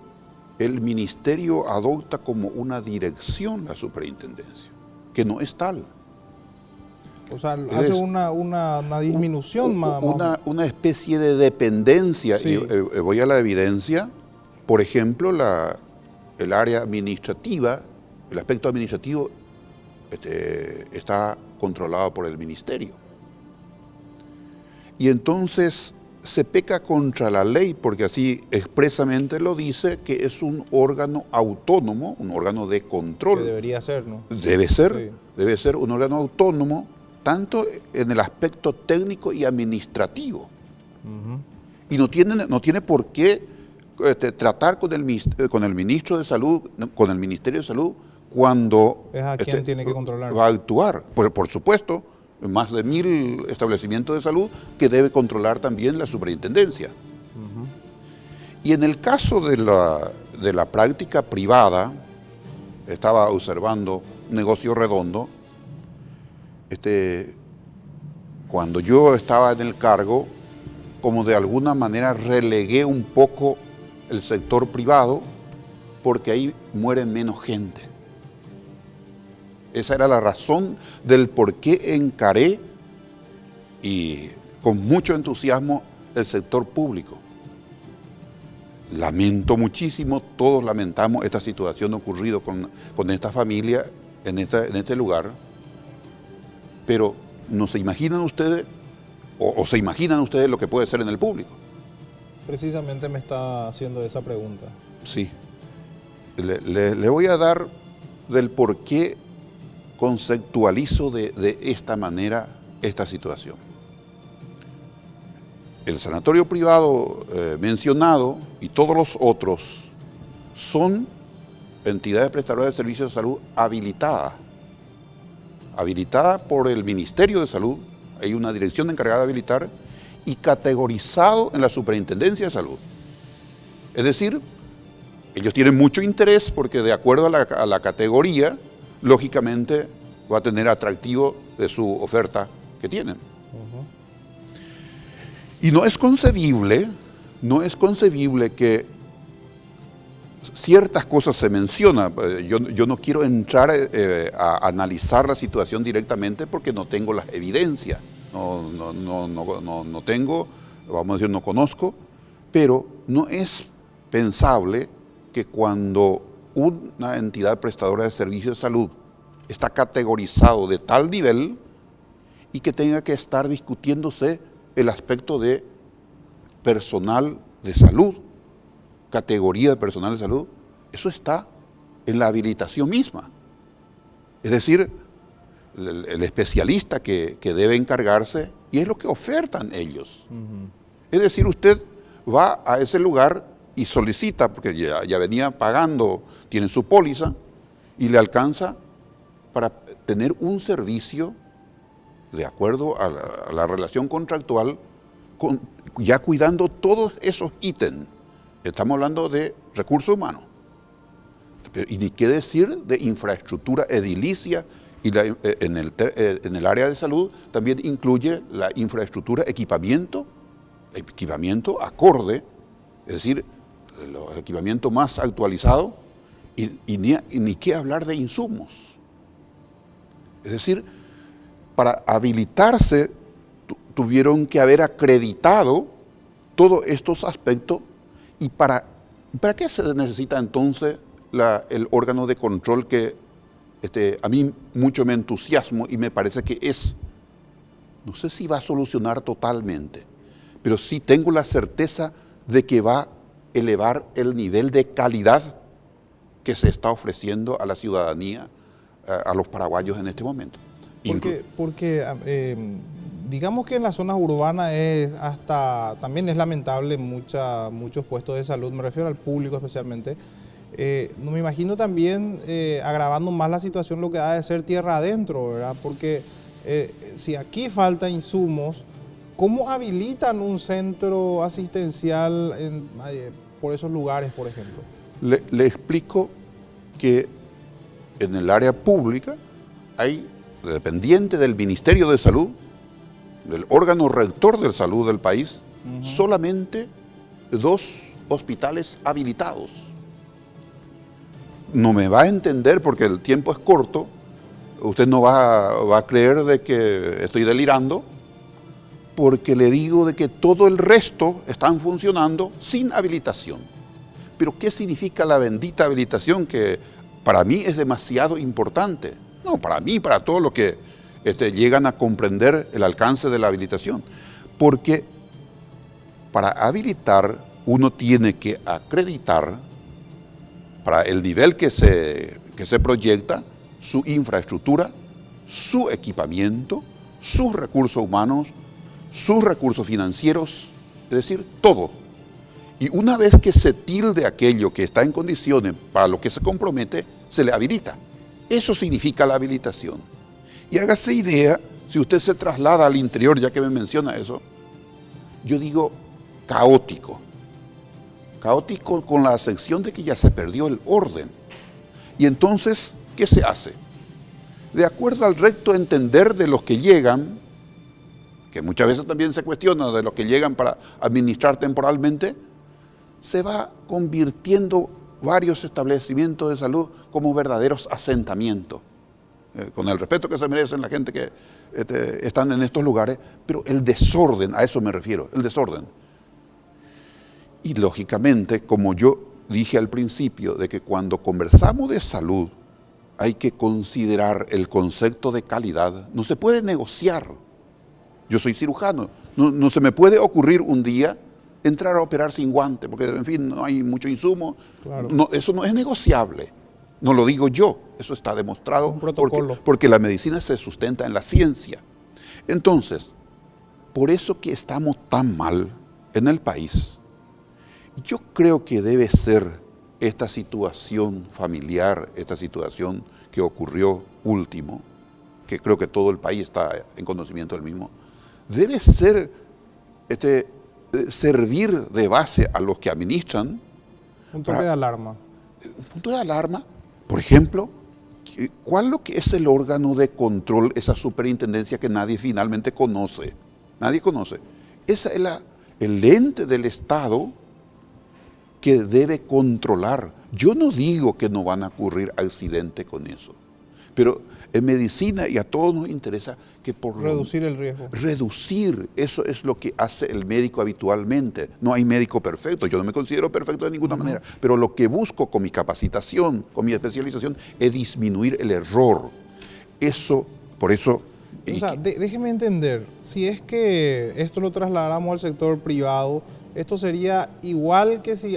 el ministerio adopta como una dirección la superintendencia, que no es tal. O sea, hace una disminución más. Una especie de dependencia. Sí. Y voy a la evidencia. Por ejemplo, el área administrativa, el aspecto administrativo está controlado por el ministerio. Y entonces se peca contra la ley, porque así expresamente lo dice, que es un órgano autónomo, un órgano de control. Que debería ser, ¿no? Debe ser, Sí. Debe ser un órgano autónomo, tanto en el aspecto técnico y administrativo. Y no tiene por qué tratar con el ministro de Salud, con el Ministerio de Salud, cuando Es a quien tiene que controlar. va a actuar. Por supuesto, más de 1000 establecimientos de salud que debe controlar también la superintendencia. Y en el caso de la práctica privada, estaba observando Negocio Redondo. Cuando yo estaba en el cargo, como de alguna manera relegué un poco el sector privado, porque ahí muere menos gente. Esa era la razón del por qué encaré, y con mucho entusiasmo, el sector público. lamento muchísimo, todos lamentamos esta situación ocurrida con esta familia en este lugar, pero ¿no se imaginan ustedes, o se imaginan ustedes lo que puede ser en el público? Precisamente me está haciendo esa pregunta. Sí. Le voy a dar del por qué conceptualizo de esta manera esta situación. El sanatorio privado mencionado y todos los otros son entidades prestadoras de servicios de salud habilitadas por el Ministerio de Salud, hay una dirección encargada de habilitar, y categorizado en la Superintendencia de Salud. Es decir, ellos tienen mucho interés porque de acuerdo a la categoría, lógicamente va a tener atractivo de su oferta que tienen. Y no es concebible que ciertas cosas se mencionan. Yo no quiero entrar a analizar la situación directamente porque no tengo las evidencias. No tengo, vamos a decir, no conozco, pero no es pensable que cuando una entidad prestadora de servicios de salud está categorizado de tal nivel y que tenga que estar discutiéndose el aspecto de personal de salud, categoría de personal de salud, eso está en la habilitación misma. Es decir, el especialista que debe encargarse, y es lo que ofertan ellos. Es decir, usted va a ese lugar y solicita, porque ya venía pagando, tiene su póliza, y le alcanza para tener un servicio de acuerdo a la relación contractual, ya cuidando todos esos ítems. Estamos hablando de recursos humanos. Y ni qué decir de infraestructura edilicia, y en el área de salud también incluye la infraestructura, equipamiento acorde, es decir, los equipamientos más actualizados, y ni qué hablar de insumos. Es decir, para habilitarse tuvieron que haber acreditado todos estos aspectos. ¿Y para qué se necesita entonces el órgano de control que a mí mucho me entusiasmo y me parece que no sé si va a solucionar totalmente, pero sí tengo la certeza de que va a elevar el nivel de calidad que se está ofreciendo a la ciudadanía, a los paraguayos en este momento? Porque digamos que en las zonas urbanas también es lamentable muchos puestos de salud, me refiero al público especialmente. No me imagino también agravando más la situación lo que ha de ser tierra adentro, ¿verdad? Porque si aquí falta insumos, ¿cómo habilitan un centro asistencial por esos lugares, por ejemplo? Le explico que en el área pública hay, dependiente del Ministerio de Salud, del órgano rector de salud del país, solamente 2 hospitales habilitados. No me va a entender porque el tiempo es corto, usted no va a creer de que estoy delirando, porque le digo de que todo el resto están funcionando sin habilitación. Pero ¿qué significa la bendita habilitación? Que para mí es demasiado importante. No, para mí, para todos los que llegan a comprender el alcance de la habilitación. Porque para habilitar uno tiene que acreditar, para el nivel que se proyecta, su infraestructura, su equipamiento, sus recursos humanos, sus recursos financieros, es decir, todo. Y una vez que se tilde aquello que está en condiciones para lo que se compromete, se le habilita. Eso significa la habilitación. Y hágase idea, si usted se traslada al interior, ya que me menciona eso, yo digo caótico. Caótico con la acepción de que ya se perdió el orden. Y entonces, ¿qué se hace? De acuerdo al recto entender de los que llegan, que muchas veces también se cuestiona de los que llegan para administrar temporalmente, se va convirtiendo varios establecimientos de salud como verdaderos asentamientos, con el respeto que se merecen la gente que están en estos lugares, pero el desorden, a eso me refiero, el desorden. Y lógicamente, como yo dije al principio, de que cuando conversamos de salud hay que considerar el concepto de calidad, no se puede negociar. Yo soy cirujano, no se me puede ocurrir un día entrar a operar sin guante, porque en fin, no hay mucho insumo. Claro. No, eso no es negociable. No lo digo yo, eso está demostrado Un protocolo. porque la medicina se sustenta en la ciencia. Entonces, por eso que estamos tan mal en el país, yo creo que debe ser esta situación familiar, esta situación que ocurrió último, que creo que todo el país está en conocimiento del mismo, debe ser servir de base a los que administran. Un toque de alarma. Un punto de alarma, por ejemplo, ¿cuál lo que es el órgano de control, esa superintendencia que nadie finalmente conoce? Nadie conoce. Esa es el ente del Estado que debe controlar. Yo no digo que no van a ocurrir accidentes con eso, pero en medicina y a todos nos interesa que por Reducir el riesgo. reducir, eso es lo que hace el médico habitualmente. No hay médico perfecto, yo no me considero perfecto de ninguna manera, pero lo que busco con mi capacitación, con mi especialización, es disminuir el error. Eso, por eso... O sea, déjeme entender, si es que esto lo trasladáramos al sector privado, esto sería igual que si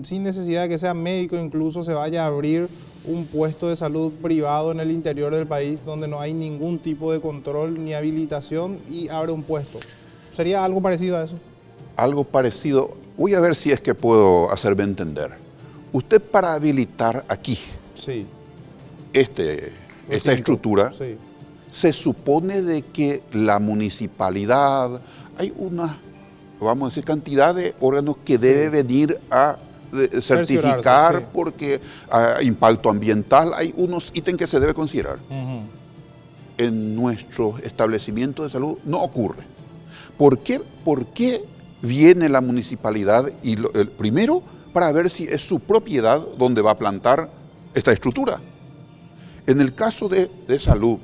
sin necesidad de que sea médico, incluso se vaya a abrir un puesto de salud privado en el interior del país donde no hay ningún tipo de control ni habilitación y abre un puesto. ¿Sería algo parecido a eso? Algo parecido, voy a ver si es que puedo hacerme entender. Usted para habilitar aquí Sí. esta Recinto. estructura, Sí. se supone de que la municipalidad, hay una, vamos a decir, cantidad de órganos que debe venir a certificar sí. porque impacto ambiental, hay unos ítems que se debe considerar. Ujú. En nuestro establecimiento de salud no ocurre. ¿Por qué? ¿Por qué viene la municipalidad? Primero, para ver si es su propiedad donde va a plantar esta estructura. En el caso de salud,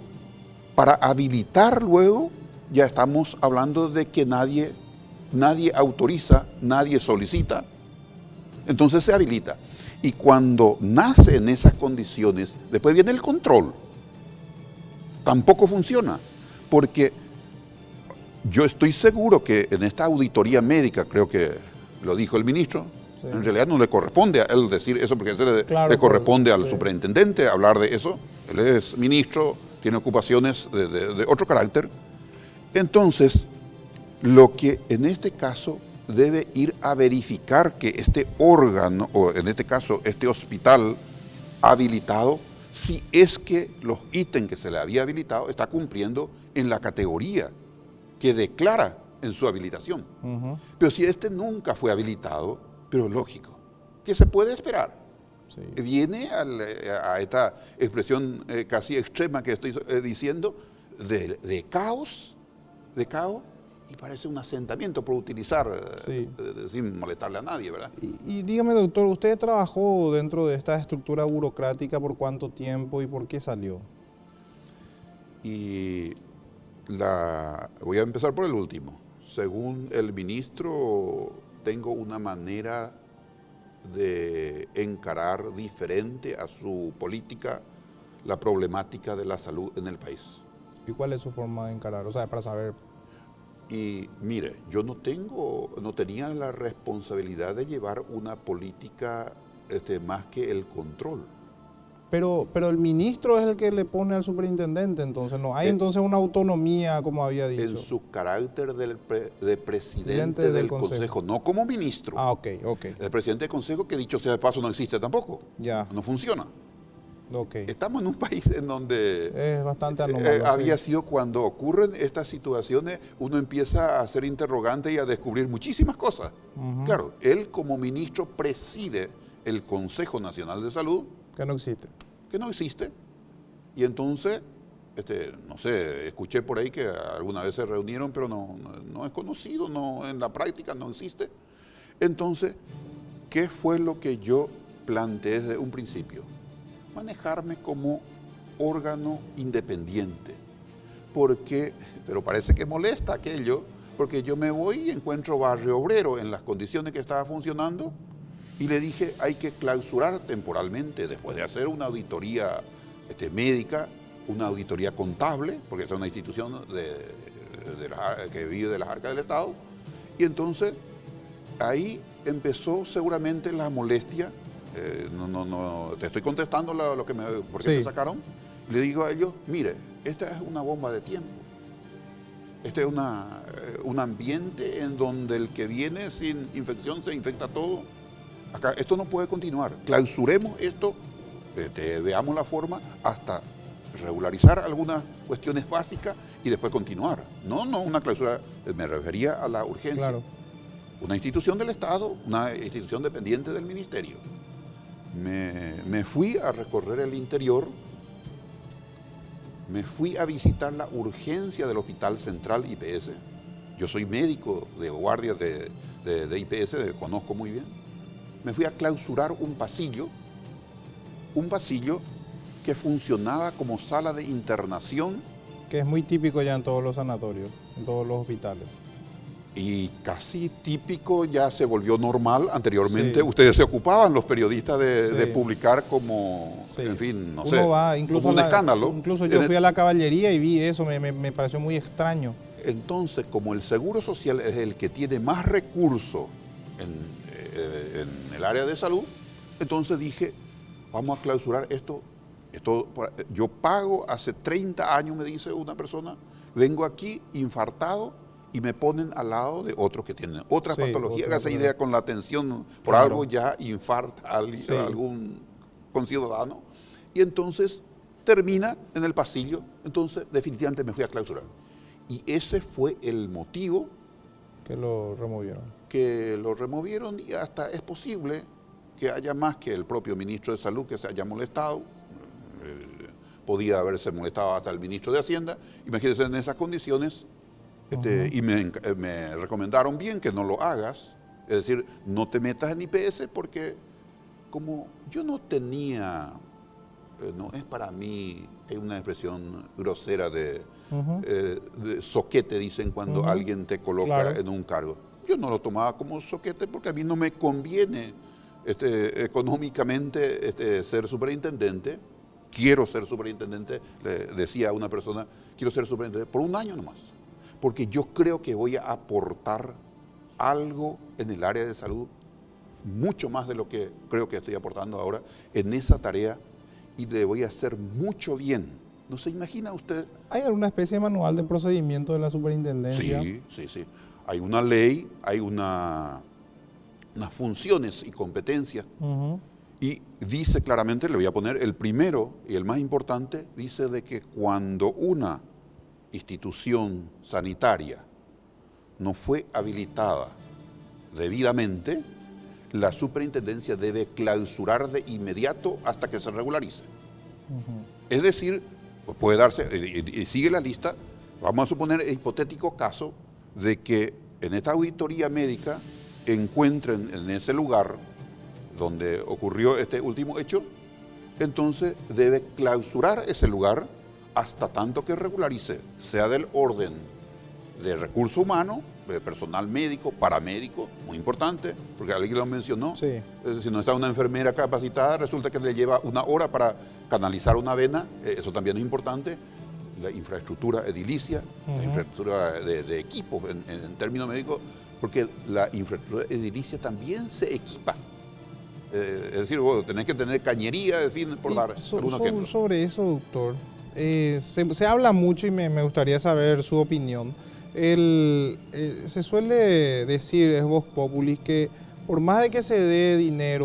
para habilitar luego, ya estamos hablando de que nadie autoriza, nadie solicita, entonces se habilita. Y cuando nace en esas condiciones, después viene el control. Tampoco funciona, porque yo estoy seguro que en esta auditoría médica, creo que lo dijo el ministro, Sí. en realidad no le corresponde a él decir eso, porque eso Claro, le corresponde al sí. superintendente hablar de eso. Él es ministro, tiene ocupaciones de otro carácter. Entonces, lo que en este caso debe ir a verificar que este órgano, o en este caso este hospital habilitado, si es que los ítems que se le había habilitado está cumpliendo en la categoría que declara en su habilitación. Ujú. Pero si este nunca fue habilitado, pero lógico, ¿qué se puede esperar? Sí. Viene a esta expresión casi extrema que estoy diciendo, de caos, y parece un asentamiento por utilizar, Sí. sin molestarle a nadie, ¿verdad? Y dígame, doctor, ¿usted trabajó dentro de esta estructura burocrática por cuánto tiempo y por qué salió? Y voy a empezar por el último. Según el ministro, tengo una manera de encarar diferente a su política la problemática de la salud en el país. ¿Y cuál es su forma de encarar? O sea, para saber. Y mire, yo no tenía la responsabilidad de llevar una política más que el control. Pero el ministro es el que le pone al superintendente, entonces no hay entonces una autonomía, como había dicho. En su carácter de presidente Presidente del del consejo, consejo. no como ministro. Ah, ok. El presidente del consejo, que dicho sea de paso, no existe tampoco. Ya. No funciona. Ok. Estamos en un país en donde Es bastante anómalo. había sí. sido cuando ocurren estas situaciones, uno empieza a hacer interrogantes y a descubrir muchísimas cosas. Ujú. Claro, él como ministro preside el Consejo Nacional de Salud, Que no existe. que no existe, y entonces, no sé, escuché por ahí que alguna vez se reunieron, pero no es conocido, en la práctica no existe. Entonces, ¿qué fue lo que yo planteé desde un principio? Manejarme como órgano independiente, pero parece que molesta aquello, porque yo me voy y encuentro Barrio Obrero en las condiciones que estaba funcionando y le dije, hay que clausurar temporalmente después de hacer una auditoría médica, una auditoría contable, porque es una institución que vive de las arcas del Estado. Y entonces ahí empezó seguramente la molestia. Te estoy contestando por qué Sí. te sacaron. Le digo a ellos, mire, esta es una bomba de tiempo. Este es un ambiente en donde el que viene sin infección se infecta todo. Acá, esto no puede continuar. Clausuremos esto, veamos la forma hasta regularizar algunas cuestiones básicas y después continuar. No una clausura, me refería a la urgencia. Claro. Una institución del Estado, una institución dependiente del Ministerio. Me fui a recorrer el interior, me fui a visitar la urgencia del Hospital Central IPS. Yo soy médico de guardia de IPS, conozco muy bien. Me fui a clausurar un pasillo que funcionaba como sala de internación. Que es muy típico ya en todos los sanatorios, en todos los hospitales. Y casi típico, ya se volvió normal. Anteriormente Sí. ustedes se ocupaban, los periodistas, de Sí. publicar como, Sí. en fin, no Uno sé, va incluso como un escándalo. Incluso yo fui a la caballería y vi eso, me pareció muy extraño. Entonces, como el Seguro Social es el que tiene más recursos en el área de salud, entonces dije, vamos a clausurar esto. Yo pago hace 30 años, me dice una persona, vengo aquí infartado y me ponen al lado de otros que tienen otra Sí, patología. otra Esa idea con la atención por Claro. algo ya infarta a Sí. algún conciudadano. Y entonces termina en el pasillo. Entonces definitivamente me fui a clausurar. Y ese fue el motivo Que lo removieron. que lo removieron, y hasta es posible que haya más que el propio ministro de Salud que se haya molestado. Podía haberse molestado hasta el ministro de Hacienda. Imagínense en esas condiciones. Y me recomendaron bien que no lo hagas, es decir, no te metas en IPS, porque como yo no tenía, no es para mí, es una expresión grosera de soquete, dicen cuando alguien te coloca Claro. en un cargo. Yo no lo tomaba como soquete porque a mí no me conviene económicamente ser superintendente. Quiero ser superintendente, le decía a una persona, quiero ser superintendente por un año nomás, porque yo creo que voy a aportar algo en el área de salud, mucho más de lo que creo que estoy aportando ahora en esa tarea, y le voy a hacer mucho bien. ¿No se imagina usted? ¿Hay alguna especie de manual de procedimiento de la superintendencia? Sí. Hay una ley, hay unas funciones y competencias. Ujú. Y dice claramente, le voy a poner el primero y el más importante, dice de que cuando una institución sanitaria no fue habilitada debidamente, la superintendencia debe clausurar de inmediato hasta que se regularice. Es decir, pues puede darse, y sigue la lista, vamos a suponer el hipotético caso de que en esta auditoría médica encuentren en ese lugar donde ocurrió este último hecho, entonces debe clausurar ese lugar hasta tanto que regularice, sea del orden de recursos humanos, de personal médico, paramédico, muy importante, porque alguien lo mencionó. Sí. Si no está una enfermera capacitada, resulta que le lleva una hora para canalizar una vena, eso también es importante. La infraestructura edilicia, la infraestructura de equipos en términos médicos, porque la infraestructura edilicia también se equipa. Es decir, vos tenés que tener cañería, en fin, por dar algunos ejemplos. Sobre eso, doctor, se habla mucho y me gustaría saber su opinión. Se suele decir, es vox populi, que por más de que se dé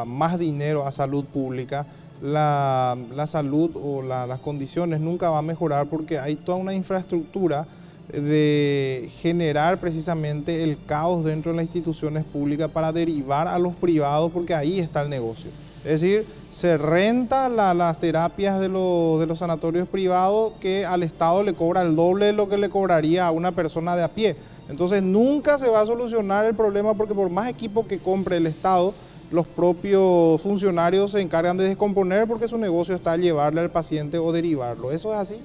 más dinero a salud pública, la salud o las condiciones nunca va a mejorar, porque hay toda una infraestructura de generar precisamente el caos dentro de las instituciones públicas para derivar a los privados, porque ahí está el negocio. Es decir, se renta las terapias de los sanatorios privados, que al Estado le cobra el doble de lo que le cobraría a una persona de a pie. Entonces nunca se va a solucionar el problema, porque por más equipo que compre el Estado, los propios funcionarios se encargan de descomponer, porque su negocio está llevarle al paciente o derivarlo. ¿Eso es así?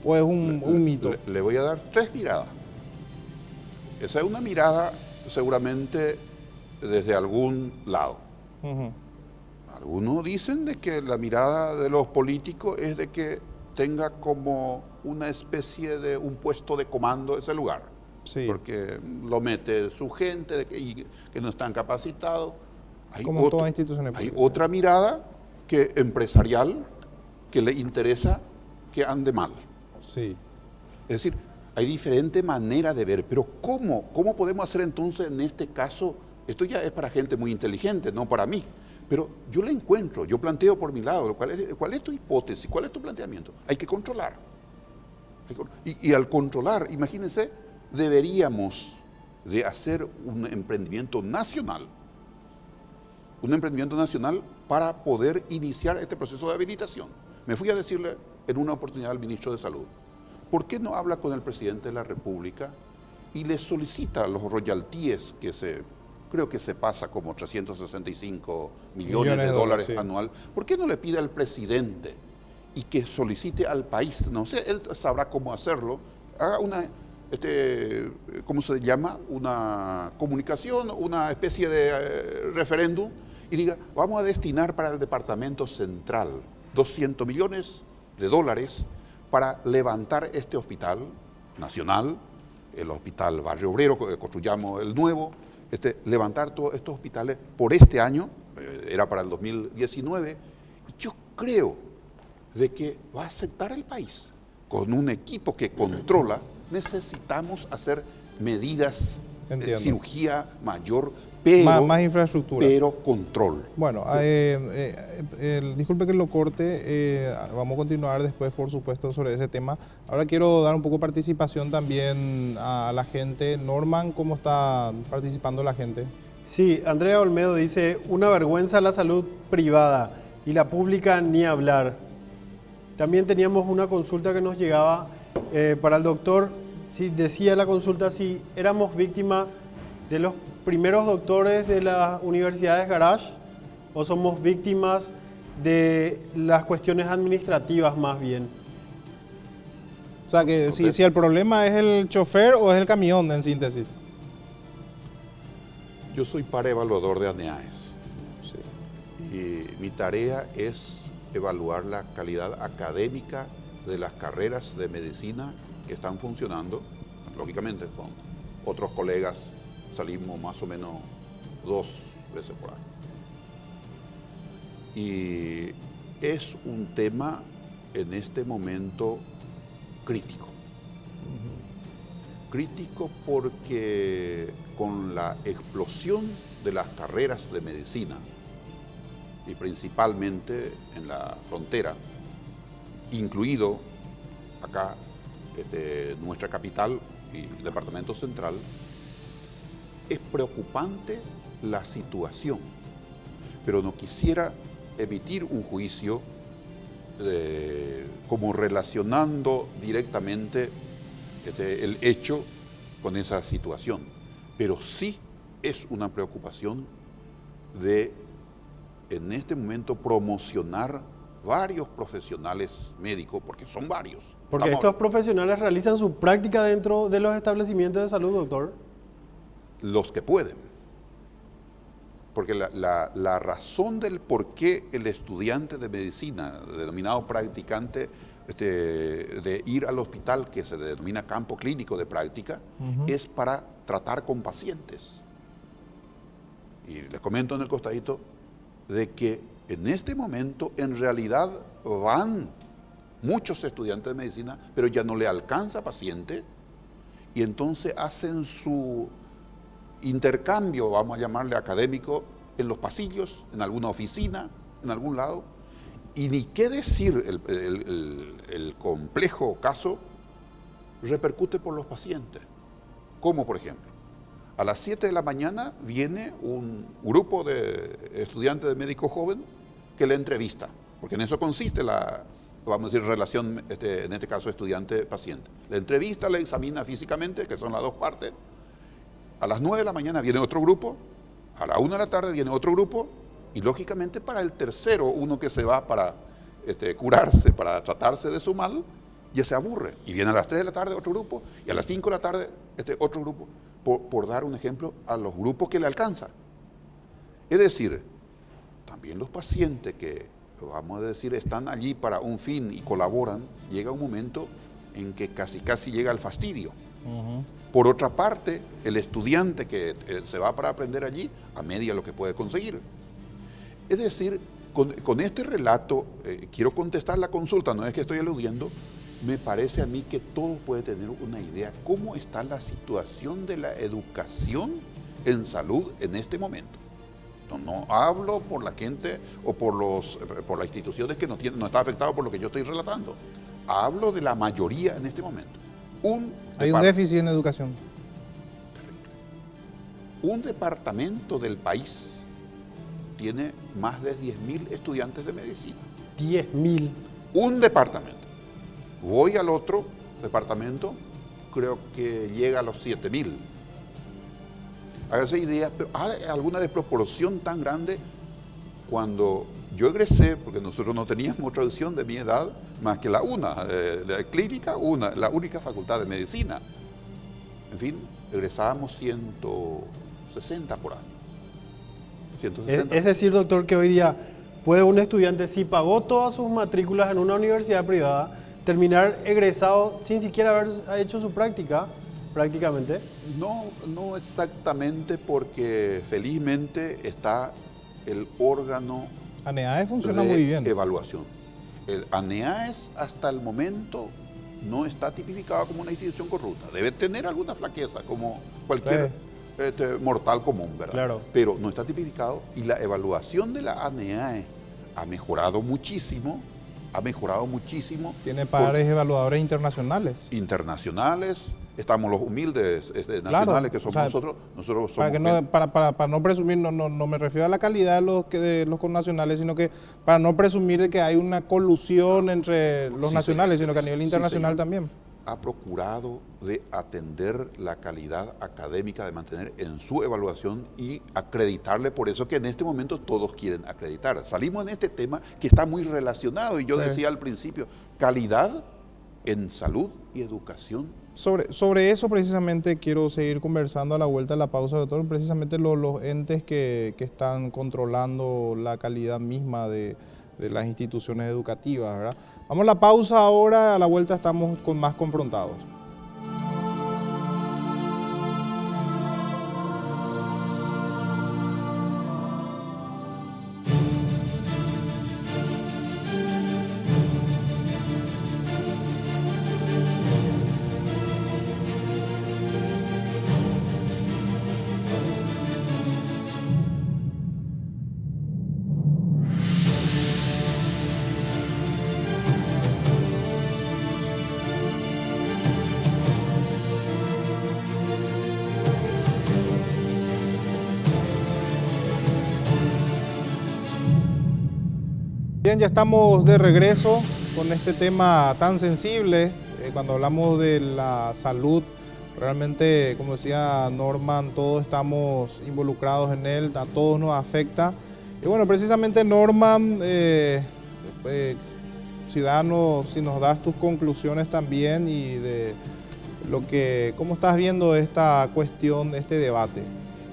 ¿O es un mito? Le voy a dar 3 miradas. esa es una mirada seguramente desde algún lado. Ujú. Algunos dicen de que la mirada de los políticos es de que tenga como una especie de un puesto de comando ese lugar. Sí. Porque lo mete su gente y que no están capacitados. Hay Como en todas las instituciones hay públicas. otra mirada que empresarial que le interesa que ande mal. Sí. Es decir, hay diferentes maneras de ver, pero ¿cómo podemos hacer entonces en este caso? Esto ya es para gente muy inteligente, no para mí. Pero yo le encuentro, yo planteo por mi lado, ¿cuál es tu hipótesis? ¿Cuál es tu planteamiento? Hay que controlar. Y al controlar, imagínense, deberíamos de hacer un emprendimiento nacional para poder iniciar este proceso de habilitación. Me fui a decirle en una oportunidad al ministro de Salud, ¿por qué no habla con el presidente de la República y le solicita los royalties creo que se pasa como 365 millones de dólares sí. anual? ¿Por qué no le pide al presidente y que solicite al país? No sé, él sabrá cómo hacerlo. Haga una, ¿cómo se llama? Una comunicación, una especie de referéndum y diga, vamos a destinar para el departamento central 200 millones de dólares para levantar este hospital nacional, el hospital Barrio Obrero, construyamos el nuevo, levantar todos estos hospitales por este año, era para el 2019, y yo creo de que va a aceptar el país. Con un equipo que controla, necesitamos hacer medidas de cirugía mayor, pero más infraestructura. Pero control. Bueno, disculpe que lo corte, vamos a continuar después, por supuesto, sobre ese tema. Ahora quiero dar un poco de participación también a la gente. Norman, ¿cómo está participando la gente? Sí, Andrea Olmedo dice, una vergüenza la salud privada y la pública ni hablar. También teníamos una consulta que nos llegaba para el doctor, si decía la consulta si éramos víctimas de los primeros doctores de las universidades Garage o somos víctimas de las cuestiones administrativas más bien. O sea, que si el problema es el chofer o es el camión, en síntesis. Yo soy evaluador de ANEAES. Sí. Y mi tarea es evaluar la calidad académica de las carreras de medicina que están funcionando. Lógicamente, con otros colegas salimos más o menos 2 veces por año. Y es un tema en este momento crítico. Crítico porque con la explosión de las carreras de medicina, y principalmente en la frontera, incluido acá nuestra capital y el departamento central, es preocupante la situación, pero no quisiera emitir un juicio como relacionando directamente el hecho con esa situación, pero sí es una preocupación de en este momento promocionar varios profesionales médicos, porque son varios. Porque estos profesionales realizan su práctica dentro de los establecimientos de salud, doctor. Los que pueden. Porque la razón del por qué el estudiante de medicina, denominado practicante, de ir al hospital, que se denomina campo clínico de práctica, es para tratar con pacientes. Y les comento en el costadito de que en este momento en realidad van muchos estudiantes de medicina, pero ya no le alcanza paciente, y entonces hacen su intercambio, vamos a llamarle académico, en los pasillos, en alguna oficina, en algún lado, y ni qué decir el complejo caso repercute por los pacientes. Como por ejemplo, a las 7 de la mañana viene un grupo de estudiantes de médico joven que le entrevista, porque en eso consiste la, vamos a decir, relación, en este caso estudiante-paciente. Le entrevista, le examina físicamente, que son las dos partes. A las 9 de la mañana viene otro grupo, a la 1 de la tarde viene otro grupo, y lógicamente para el tercero, uno que se va para curarse, para tratarse de su mal, ya se aburre. Y viene a las 3 de la tarde otro grupo, y a las 5 de la tarde otro grupo. por dar un ejemplo, a los grupos que le alcanza. Es decir, también los pacientes que, vamos a decir, están allí para un fin y colaboran, llega un momento en que casi llega el fastidio. Por otra parte, el estudiante que se va para aprender allí, a media lo que puede conseguir. Es decir, con este relato, quiero contestar la consulta, no es que estoy eludiendo, me parece a mí que todos pueden tener una idea cómo está la situación de la educación en salud en este momento. No hablo por la gente o por las instituciones que no está afectado por lo que yo estoy relatando. Hablo de la mayoría en este momento. Hay un déficit en educación. Un departamento del país tiene más de 10.000 estudiantes de medicina. 10.000. Un departamento. Voy al otro departamento, creo que llega a los 7.000. Hágase idea, pero hay alguna desproporción tan grande. Cuando yo egresé, porque nosotros no teníamos otra opción de mi edad, más que la clínica, la única facultad de medicina. En fin, egresábamos 160 por año. 160. Es decir, doctor, que hoy día puede un estudiante, si pagó todas sus matrículas en una universidad privada, terminar egresado sin siquiera haber hecho su práctica, prácticamente. No exactamente, porque felizmente está el órgano ANEAES funciona de muy bien. evaluación. El ANEAES hasta el momento no está tipificado como una institución corrupta. Debe tener alguna flaqueza, como cualquier mortal común, ¿verdad? Claro. Pero no está tipificado, y la evaluación de la ANEAES ha mejorado muchísimo. Tiene pares evaluadores internacionales. Estamos los humildes nacionales, claro, que somos, o sea, nosotros somos... Para no presumir, no me refiero a la calidad de los connacionales, sino que para no presumir de que hay una colusión entre los nacionales, sino que a nivel internacional también. Ha procurado de atender la calidad académica, de mantener en su evaluación y acreditarle, por eso que en este momento todos quieren acreditar. Salimos en este tema que está muy relacionado, y yo decía al principio, calidad en salud y educación. Sobre eso precisamente quiero seguir conversando a la vuelta de la pausa, doctor, precisamente los entes que están controlando la calidad misma de las instituciones educativas, ¿verdad? Vamos a la pausa ahora, a la vuelta estamos con más confrontados. Bien, ya estamos de regreso con este tema tan sensible. Cuando hablamos de la salud, realmente, como decía Norman, todos estamos involucrados en él, a todos nos afecta. Y bueno, precisamente Norman, ciudadano, si nos das tus conclusiones también y de cómo estás viendo esta cuestión, este debate.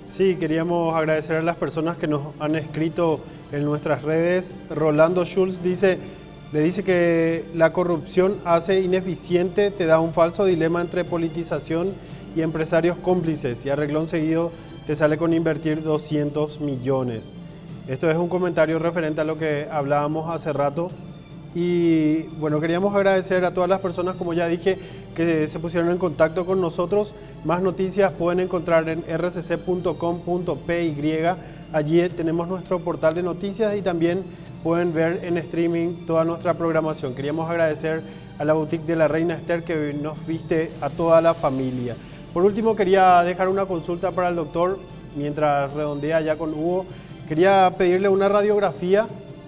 Sí, queríamos agradecer a las personas que nos han escrito en nuestras redes. Rolando Schultz le dice que la corrupción hace ineficiente, te da un falso dilema entre politización y empresarios cómplices, y a renglón seguido te sale con invertir 200 millones. Esto es un comentario referente a lo que hablábamos hace rato. Y bueno, queríamos agradecer a todas las personas, como ya dije, que se pusieron en contacto con nosotros. Más noticias pueden encontrar en rcc.com.py. Allí tenemos nuestro portal de noticias y también pueden ver en streaming toda nuestra programación. Queríamos agradecer a la boutique de la Reina Esther, que nos viste a toda la familia. Por último, quería dejar una consulta para el doctor, mientras redondea ya con Hugo. Quería pedirle una radiografía,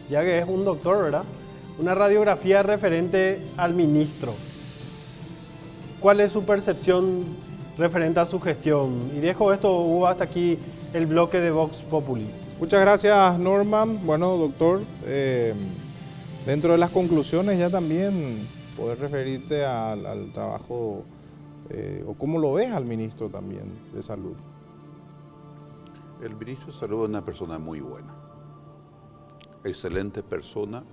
ya que es un doctor, ¿verdad? Una radiografía referente al ministro. ¿Cuál es su percepción referente a su gestión? Y dejo esto, Hugo, hasta aquí el bloque de Vox Populi. Muchas gracias, Norman. Bueno, doctor, dentro de las conclusiones ya también poder referirte al trabajo ¿O cómo lo ves al ministro también de Salud? El ministro de Salud es una persona muy buena, excelente persona,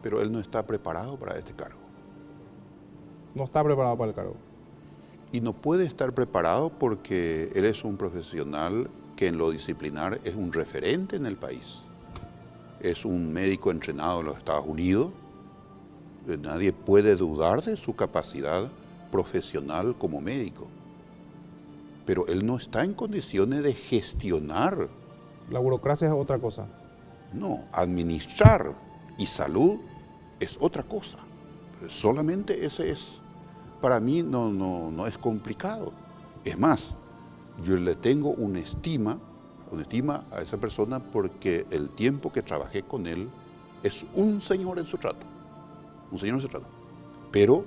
pero él no está preparado para este cargo. No está preparado para el cargo. Y no puede estar preparado porque él es un profesional que en lo disciplinar es un referente en el país. Es un médico entrenado en los Estados Unidos. Nadie puede dudar de su capacidad profesional como médico. Pero él no está en condiciones de gestionar. La burocracia es otra cosa. No, administrar y salud es otra cosa. Solamente ese es, para mí no es complicado. Es más, yo le tengo una estima a esa persona porque el tiempo que trabajé con él es un señor en su trato. Un señor en su trato. Pero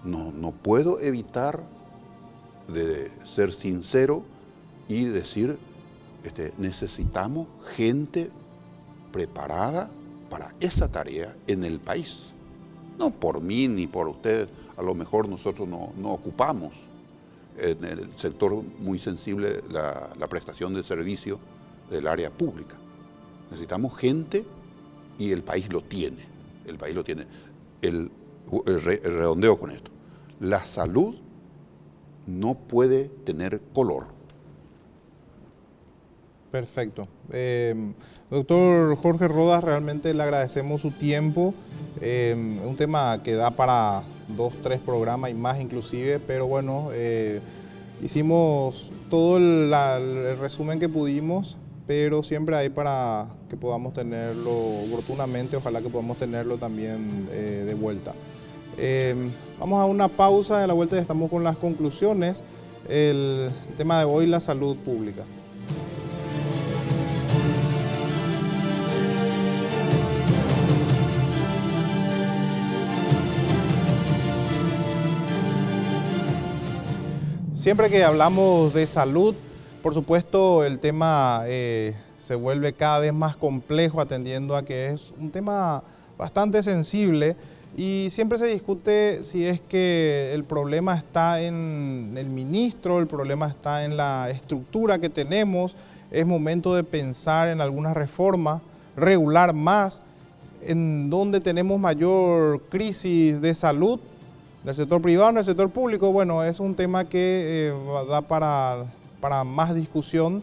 no puedo evitar de ser sincero y decir, necesitamos gente preparada para esa tarea en el país. No por mí ni por usted, a lo mejor nosotros no ocupamos en el sector muy sensible la prestación de servicio del área pública. Necesitamos gente y el país lo tiene. El país lo tiene. El redondeo con esto. La salud no puede tener color. Perfecto. Doctor Jorge Rodas, realmente le agradecemos su tiempo. Es un tema que da para 2, 3 programas y más inclusive, pero bueno, hicimos todo el resumen que pudimos, pero siempre hay para que podamos tenerlo oportunamente, ojalá que podamos tenerlo también de vuelta. Vamos a una pausa, de la vuelta ya estamos con las conclusiones. El tema de hoy, la salud pública. Siempre que hablamos de salud, por supuesto el tema se vuelve cada vez más complejo, atendiendo a que es un tema bastante sensible y siempre se discute si es que el problema está en el ministro, el problema está en la estructura que tenemos. Es momento de pensar en algunas reformas, regular más, en donde tenemos mayor crisis de salud, del sector privado, en el sector público. Bueno, es un tema que da para más discusión.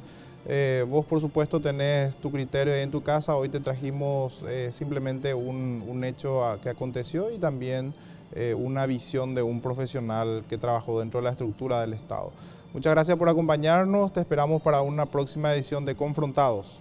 Vos, por supuesto, tenés tu criterio ahí en tu casa. Hoy te trajimos simplemente un hecho que aconteció y también una visión de un profesional que trabajó dentro de la estructura del Estado. Muchas gracias por acompañarnos. Te esperamos para una próxima edición de Confrontados.